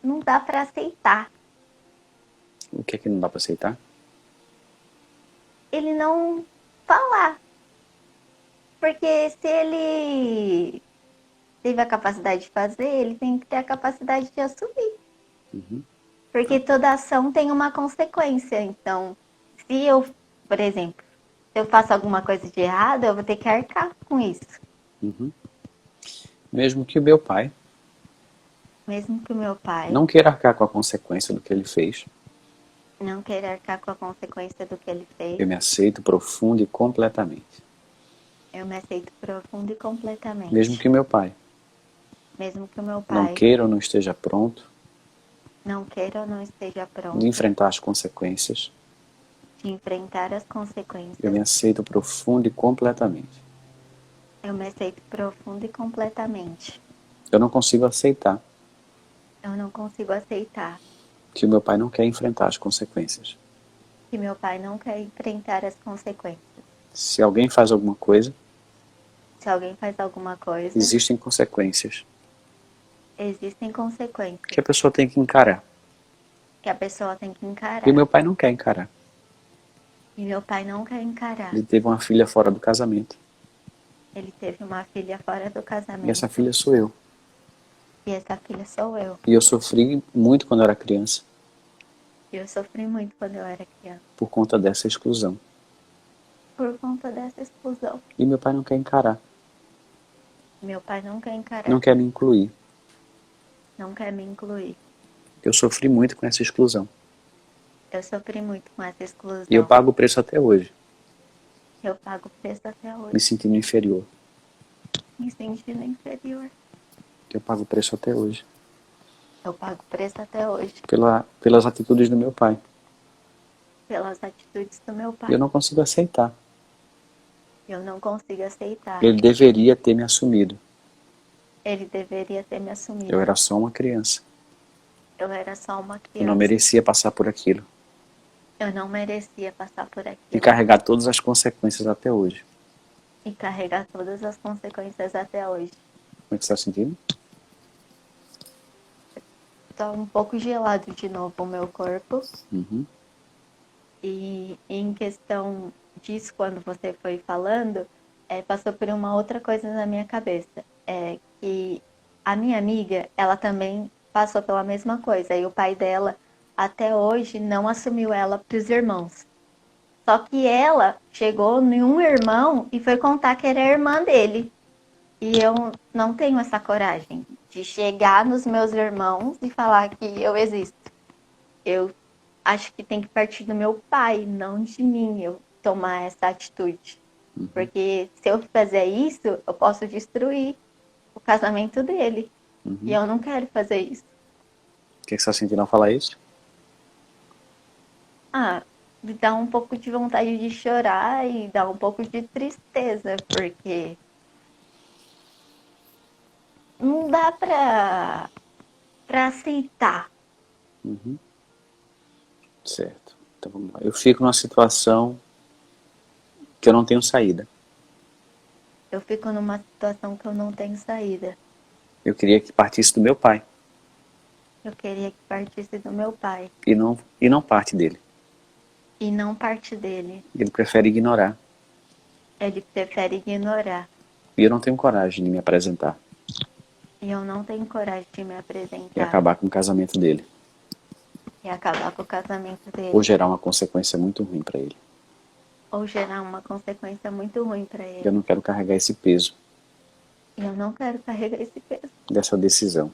não dá para aceitar. O que é que não dá para aceitar? Ele não falar. Porque se ele teve a capacidade de fazer, ele tem que ter a capacidade de assumir. Uhum. Porque toda ação tem uma consequência. Então, se eu, por exemplo, se eu faço alguma coisa de errado, eu vou ter que arcar com isso. Uhum. Mesmo que o meu pai Mesmo que o meu pai não queira arcar com a consequência do que ele fez, não queira arcar com a consequência do que ele fez, eu me aceito profundo e completamente. eu me aceito profundo e completamente. Mesmo que o meu pai Mesmo que o meu não pai queira ou não esteja pronto não queira ou não esteja pronto de enfrentar as consequências, de enfrentar as eu consequências, me aceito profundo e completamente. eu me aceito profundo e completamente. Eu não consigo aceitar Eu não consigo aceitar que o meu pai não quer enfrentar as consequências. que meu pai não quer enfrentar as consequências. Se alguém faz alguma coisa, Se alguém faz alguma coisa, existem consequências existem consequências que a pessoa tem que encarar. que a pessoa tem que encarar. E o meu pai não quer encarar. E meu pai não quer encarar. Ele teve uma filha fora do casamento. Ele teve uma filha fora do casamento. E essa filha sou eu. E essa filha sou eu. E eu sofri muito quando eu era criança E eu sofri muito quando eu era criança. por conta dessa exclusão. Por conta dessa exclusão. E meu pai não quer encarar. Meu pai não quer encarar. Não quer me incluir. Não quer me incluir. Eu sofri muito com essa exclusão. Eu sofri muito com essa exclusão. E eu pago o preço até hoje. Eu pago o preço até hoje. Me sentindo inferior. Me sentindo inferior. Eu pago o preço até hoje. Eu pago o preço até hoje. Pelas atitudes do meu pai. Pelas atitudes do meu pai. Eu não consigo aceitar. Eu não consigo aceitar. Ele deveria ter me assumido. Ele deveria ter me assumido. Eu era só uma criança. Eu era só uma criança. Eu não merecia passar por aquilo. Eu não merecia passar por aquilo. E carregar todas as consequências até hoje. E carregar todas as consequências até hoje. Como é que você está sentindo? Tá um pouco gelado de novo o meu corpo. Uhum. E em questão disso, quando você foi falando, passou por uma outra coisa na minha cabeça. É que a minha amiga, ela também passou pela mesma coisa. E o pai dela, até hoje, não assumiu ela para os irmãos. Só que ela chegou em um irmão e foi contar que era a irmã dele. E eu não tenho essa coragem de chegar nos meus irmãos e falar que eu existo. Eu acho que tem que partir do meu pai, não de mim, eu tomar essa atitude. Porque se eu fizer isso, eu posso destruir o casamento dele. E eu não quero fazer isso. O que você está sentindo ao falar isso? Me dá um pouco de vontade de chorar e dá um pouco de tristeza, porque não dá pra aceitar. Certo. Então vamos lá. Eu fico numa situação que eu não tenho saída. Eu fico numa situação que eu não tenho saída. Eu queria que partisse do meu pai Eu queria que partisse do meu pai e não parte dele. e não parte dele. Ele prefere ignorar. Ele prefere ignorar. E eu não tenho coragem de me apresentar E eu não tenho coragem de me e apresentar acabar com o casamento dele. e acabar com o casamento dele. Ou gerar uma consequência muito ruim para ele. Ou gerar uma consequência muito ruim para ele. Eu não quero carregar esse peso E eu não quero carregar esse peso. dessa decisão.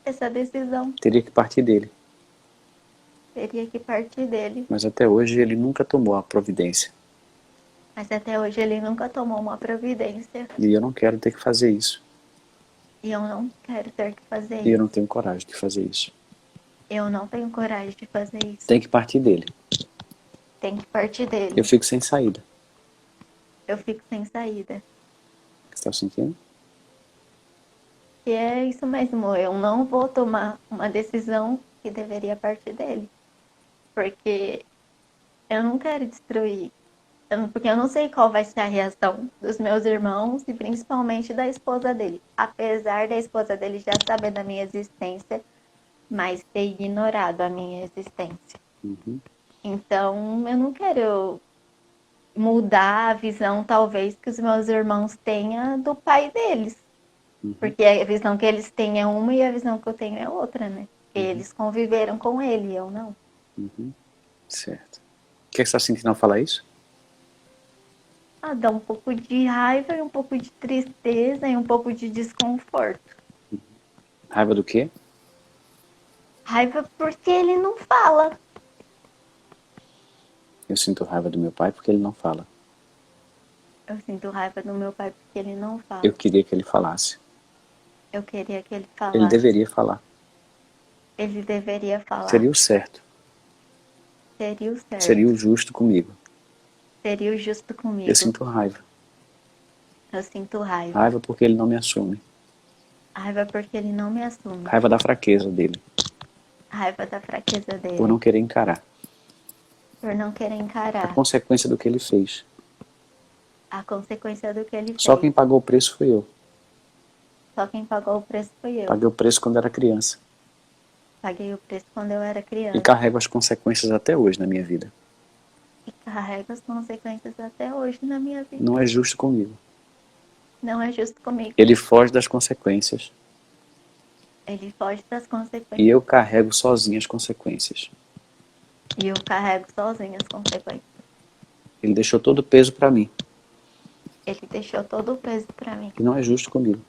Essa decisão Teria que partir dele. teria que partir dele. Mas até hoje ele nunca tomou a providência. Mas até hoje ele nunca tomou uma providência. E eu não quero ter que fazer isso. E eu não quero ter que fazer E eu isso. não tenho coragem de fazer isso. Eu não tenho coragem de fazer isso. Tem que partir dele. Tem que partir dele. Eu fico sem saída. Eu fico sem saída. O que você está sentindo? E é isso mesmo. Eu não vou tomar uma decisão que deveria partir dele. Porque eu não quero destruir. Porque eu não sei qual vai ser a reação dos meus irmãos e principalmente da esposa dele. Apesar da esposa dele já saber da minha existência, mas ter ignorado a minha existência. Então, eu não quero mudar a visão, talvez, que os meus irmãos tenham do pai deles. Porque a visão que eles têm é uma e a visão que eu tenho é outra, né? Porque eles conviveram com ele, eu não. Certo. O que você está sentindo ao falar isso? Dá um pouco de raiva e um pouco de tristeza e um pouco de desconforto. Raiva do quê? Raiva porque ele não fala. Eu sinto raiva do meu pai porque ele não fala. Eu sinto raiva do meu pai porque ele não fala. Eu queria que ele falasse. Eu queria que ele falasse. Ele deveria falar. Ele deveria falar. Seria o certo. Seria o certo. Seria o justo comigo. Seria o justo comigo. Eu sinto raiva. Eu sinto raiva. Raiva porque ele não me assume. Raiva porque ele não me assume. Raiva da fraqueza dele. Raiva da fraqueza dele. Por não querer encarar. Por não querer encarar. A consequência do que ele fez. A consequência do que ele fez. Só quem pagou o preço foi eu. Só quem pagou o preço foi eu. Paguei o preço quando era criança. Paguei o preço quando eu era criança. E carrego as consequências até hoje na minha vida. E carrego as consequências até hoje na minha vida. Não é justo comigo. Não é justo comigo. Ele foge das consequências. Ele foge das consequências. E eu carrego sozinho as consequências. E eu carrego sozinho as consequências. Ele deixou todo o peso para mim. Ele deixou todo o peso para mim. E não é justo comigo.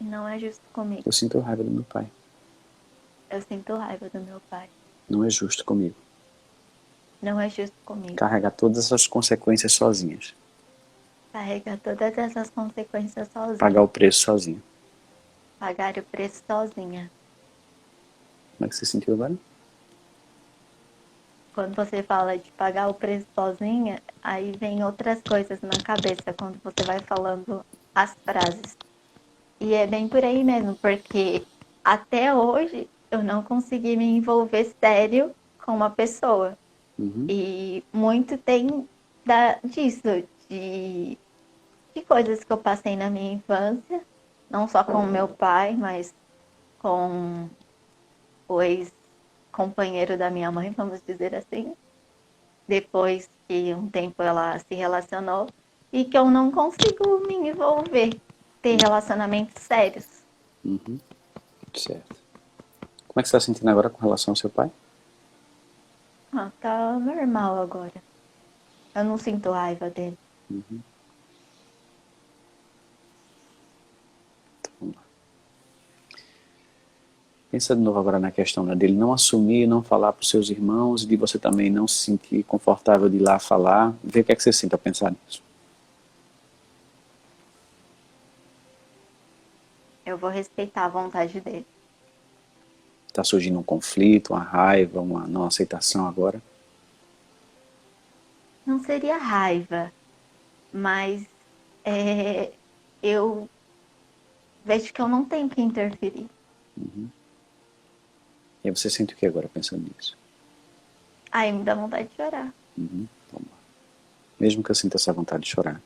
E não é justo comigo. Eu sinto raiva do meu pai. Eu sinto raiva do meu pai. Não é justo comigo. Não é justo comigo. Carregar todas essas consequências sozinhas. Carregar todas essas consequências sozinha. Pagar o preço sozinho. Pagar o preço sozinha. Como é que você sentiu agora? Quando você fala de pagar o preço sozinha, aí vem outras coisas na cabeça quando você vai falando as frases. E é bem por aí mesmo, porque até hoje eu não consegui me envolver sério com uma pessoa. E muito tem disso, de coisas que eu passei na minha infância, não só com o meu pai, mas com o ex-companheiro da minha mãe, vamos dizer assim. Depois que um tempo ela se relacionou e que eu não consigo me envolver, ter relacionamentos sérios. Certo. Como é que você está sentindo agora com relação ao seu pai? Ah, tá normal agora. Eu não sinto raiva dele. Uhum. Então, vamos lá. Pensa de novo agora na questão, né, dele não assumir, não falar para os seus irmãos, e de você também não se sentir confortável de ir lá falar. Vê o que é que você sente ao pensar nisso. Eu vou respeitar a vontade dele. Está surgindo um conflito, uma raiva, uma não aceitação agora. Não seria raiva, mas eu vejo que eu não tenho que interferir. Uhum. E aí você sente o que agora pensando nisso? Aí me dá vontade de chorar. Uhum. Vamos lá. Mesmo que eu sinta essa vontade de chorar,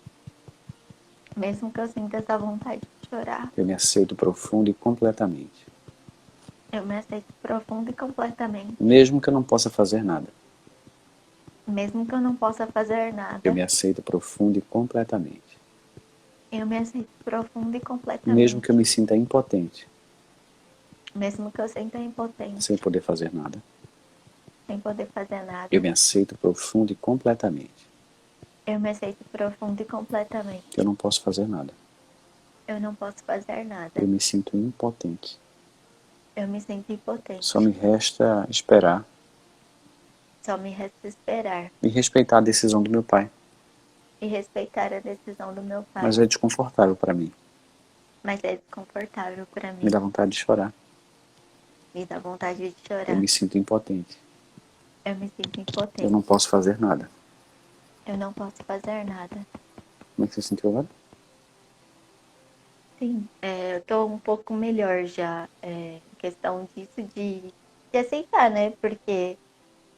Mesmo que eu sinta essa vontade de chorar, eu me aceito profundo e completamente. eu me aceito profunda e completamente. Mesmo que eu não possa fazer nada, Mesmo que eu não possa fazer eu nada, me aceito profundo e completamente. eu me aceito profunda e Mesmo completamente. que eu me sinta impotente, Mesmo que eu sinta impotente, sem poder fazer nada, sem poder fazer nada, eu me aceito profundo e completamente. eu me aceito profunda e completamente. Eu não posso fazer nada. Eu não posso fazer nada. Eu me sinto impotente. Eu me sinto impotente. Só me resta esperar Só me resta esperar e respeitar a decisão do meu pai. e respeitar a decisão do meu pai. Mas é desconfortável para mim. Mas é desconfortável para mim. Me dá vontade de chorar. Me dá vontade de chorar. Eu me sinto impotente. Eu me sinto impotente. Eu não posso fazer nada. Eu não posso fazer nada. Como é que você sentiu agora? Sim, eu tô um pouco melhor já. Questão disso de aceitar, né? Porque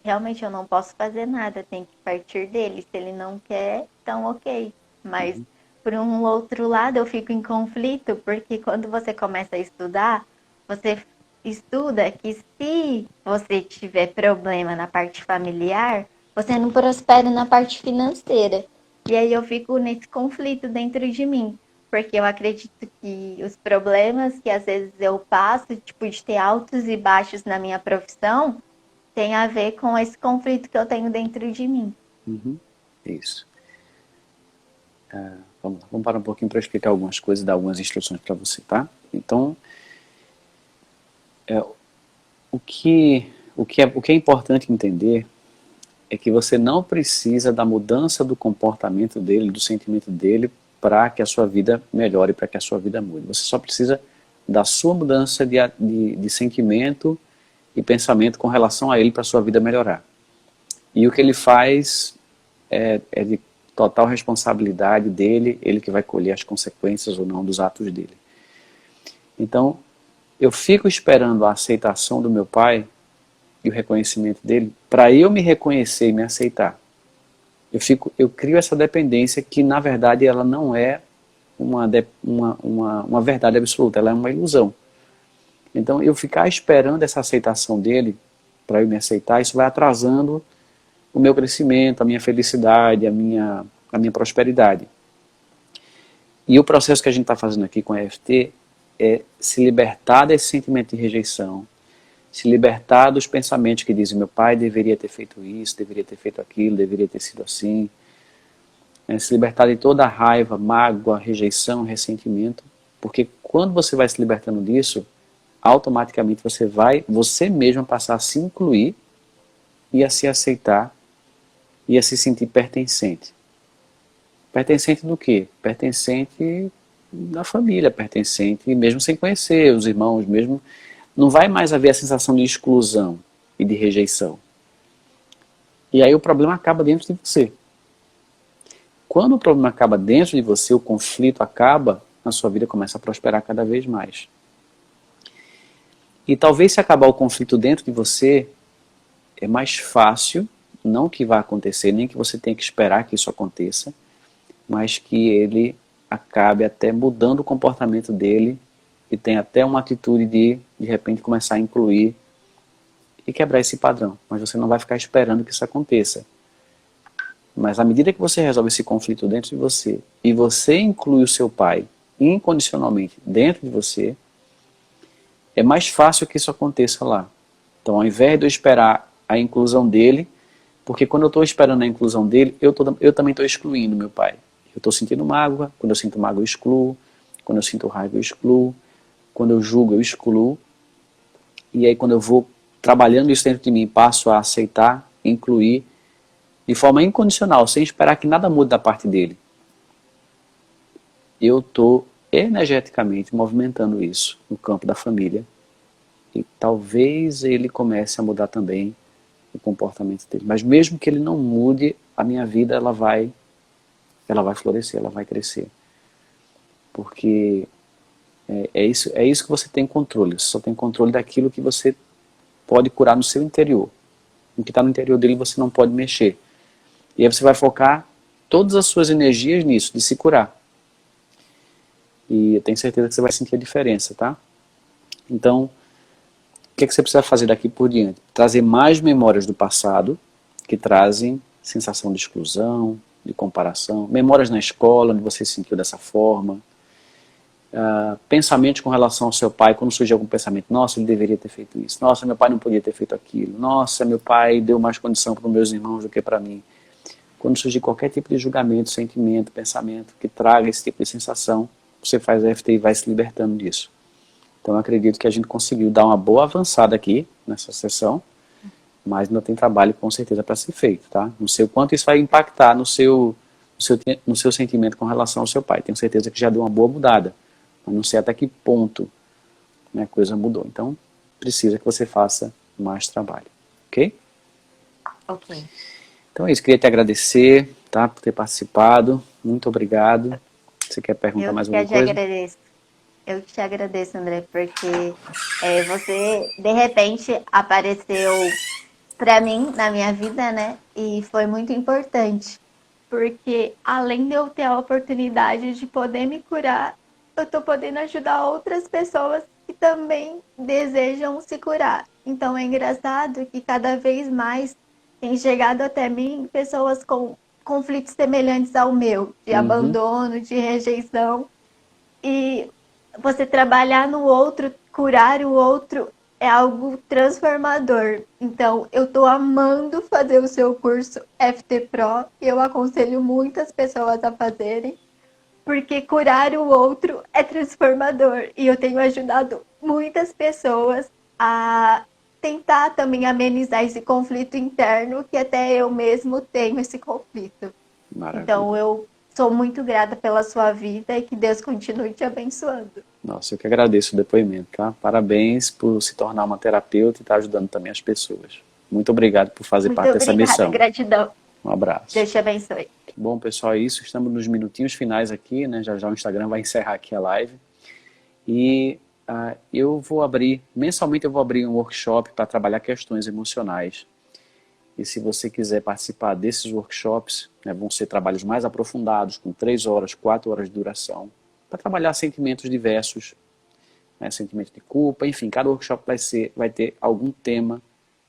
realmente eu não posso fazer nada, tem que partir dele. Se ele não quer, então ok. Mas por um outro lado eu fico em conflito, porque quando você começa a estudar, você estuda que se você tiver problema na parte familiar, você não prospera na parte financeira. E aí eu fico nesse conflito dentro de mim. Porque eu acredito que os problemas que às vezes eu passo, tipo, de ter altos e baixos na minha profissão, tem a ver com esse conflito que eu tenho dentro de mim. Uhum. Isso. Vamos lá. Vamos parar um pouquinho para explicar algumas coisas e dar algumas instruções para você, tá? Então, o que é importante entender é que você não precisa da mudança do comportamento dele, do sentimento dele, para que a sua vida melhore, para que a sua vida mude. Você só precisa da sua mudança de sentimento e pensamento com relação a ele para a sua vida melhorar. E o que ele faz é de total responsabilidade dele, ele que vai colher as consequências ou não dos atos dele. Então, eu fico esperando a aceitação do meu pai e o reconhecimento dele para eu me reconhecer e me aceitar. Eu crio essa dependência que, na verdade, ela não é uma verdade absoluta, ela é uma ilusão. Então, eu ficar esperando essa aceitação dele para eu me aceitar, isso vai atrasando o meu crescimento, a minha felicidade, a minha prosperidade. E o processo que a gente está fazendo aqui com a EFT é se libertar desse sentimento de rejeição, se libertar dos pensamentos que dizem meu pai deveria ter feito isso, deveria ter feito aquilo, deveria ter sido assim, se libertar de toda a raiva, mágoa, rejeição, ressentimento, porque quando você vai se libertando disso, automaticamente você mesmo passar a se incluir e a se aceitar e a se sentir pertencente. Pertencente do quê? Pertencente da família, pertencente mesmo sem conhecer os irmãos, mesmo não vai mais haver a sensação de exclusão e de rejeição. E aí o problema acaba dentro de você. Quando o problema acaba dentro de você, o conflito acaba, a sua vida começa a prosperar cada vez mais. E talvez se acabar o conflito dentro de você, é mais fácil, não que vá acontecer, nem que você tenha que esperar que isso aconteça, mas que ele acabe até mudando o comportamento dele e tenha até uma atitude de repente, começar a incluir e quebrar esse padrão. Mas você não vai ficar esperando que isso aconteça. Mas à medida que você resolve esse conflito dentro de você e você inclui o seu pai incondicionalmente dentro de você, é mais fácil que isso aconteça lá. Então, ao invés de eu esperar a inclusão dele, Porque quando eu estou esperando a inclusão dele, eu também estou excluindo meu pai. Eu estou sentindo mágoa, quando eu sinto mágoa eu excluo, quando eu sinto raiva eu excluo, quando eu julgo eu excluo, e aí quando eu vou trabalhando isso dentro de mim, passo a aceitar, incluir, de forma incondicional, sem esperar que nada mude da parte dele. Eu estou energeticamente movimentando isso no campo da família, e talvez ele comece a mudar também o comportamento dele. Mas mesmo que ele não mude, a minha vida ela vai florescer, ela vai crescer. Porque é isso que você tem controle. Você só tem controle daquilo que você pode curar no seu interior. O que está no interior dele você não pode mexer. E aí você vai focar todas as suas energias nisso, de se curar. E eu tenho certeza que você vai sentir a diferença, tá? Então, o que você precisa fazer daqui por diante? Trazer mais memórias do passado, que trazem sensação de exclusão, de comparação, memórias na escola, onde você se sentiu dessa forma, pensamentos com relação ao seu pai, quando surge algum pensamento, nossa, ele deveria ter feito isso, nossa, meu pai não podia ter feito aquilo, nossa, meu pai deu mais condição para os meus irmãos do que para mim. Quando surgir qualquer tipo de julgamento, sentimento, pensamento que traga esse tipo de sensação, você faz a EFT e vai se libertando disso. Então eu acredito que a gente conseguiu dar uma boa avançada aqui nessa sessão, mas ainda tem trabalho com certeza para ser feito, tá? Não sei o quanto isso vai impactar no seu sentimento com relação ao seu pai. Tenho certeza que já deu uma boa mudada, mas não sei até que ponto, né, a coisa mudou. Então precisa que você faça mais trabalho, ok? Ok. Então é isso, queria te agradecer, tá, por ter participado. Muito obrigado. Você quer perguntar mais alguma coisa? Agradeço. Eu te agradeço, André, porque você, de repente, apareceu para mim, na minha vida, né? E foi muito importante. Porque, além de eu ter a oportunidade de poder me curar, eu tô podendo ajudar outras pessoas que também desejam se curar. Então, é engraçado que cada vez mais tem chegado até mim pessoas com conflitos semelhantes ao meu, de abandono, de rejeição. E você trabalhar no outro, curar o outro, é algo transformador. Então, eu tô amando fazer o seu curso FT Pro. Eu aconselho muitas pessoas a fazerem, porque curar o outro é transformador. E eu tenho ajudado muitas pessoas a tentar também amenizar esse conflito interno, que até eu mesmo tenho esse conflito. Maravilha. Então, eu sou muito grata pela sua vida e que Deus continue te abençoando. Nossa, eu que agradeço o depoimento, tá? Parabéns por se tornar uma terapeuta e estar ajudando também as pessoas. Muito obrigado por fazer parte dessa missão. Gratidão. Um abraço. Deus te abençoe. Bom, pessoal, é isso. Estamos nos minutinhos finais aqui, né? Já já o Instagram vai encerrar aqui a live. E mensalmente eu vou abrir um workshop para trabalhar questões emocionais. E se você quiser participar desses workshops, né, vão ser trabalhos mais aprofundados, com 3 horas, 4 horas de duração, para trabalhar sentimentos diversos, né, sentimento de culpa, enfim, cada workshop vai ter algum tema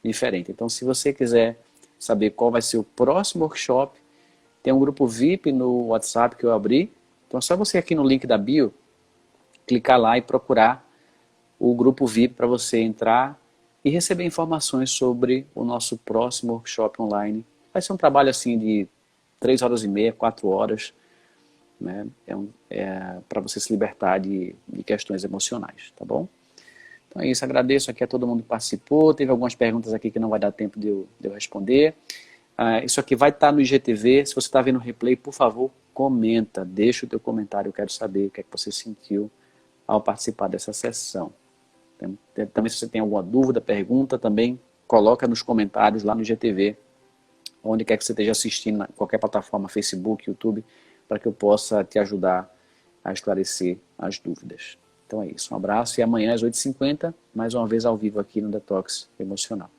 diferente. Então, se você quiser saber qual vai ser o próximo workshop, tem um grupo VIP no WhatsApp que eu abri. Então, é só você aqui no link da bio, clicar lá e procurar o grupo VIP para você entrar e receber informações sobre o nosso próximo workshop online. Vai ser um trabalho assim de 3 horas e meia, 4 horas, né? Para você se libertar de questões emocionais, tá bom? Então é isso, agradeço aqui a todo mundo que participou. Teve algumas perguntas aqui que não vai dar tempo de eu responder. Isso aqui vai estar no IGTV. Se você está vendo o replay, por favor, comenta, deixa o teu comentário. Eu quero saber o que é que você sentiu ao participar dessa sessão. Também se você tem alguma dúvida, pergunta, também coloca nos comentários lá no IGTV, onde quer que você esteja assistindo, em qualquer plataforma, Facebook, YouTube, para que eu possa te ajudar a esclarecer as dúvidas. Então é isso, um abraço e amanhã às 8h50, mais uma vez ao vivo aqui no Detox Emocional.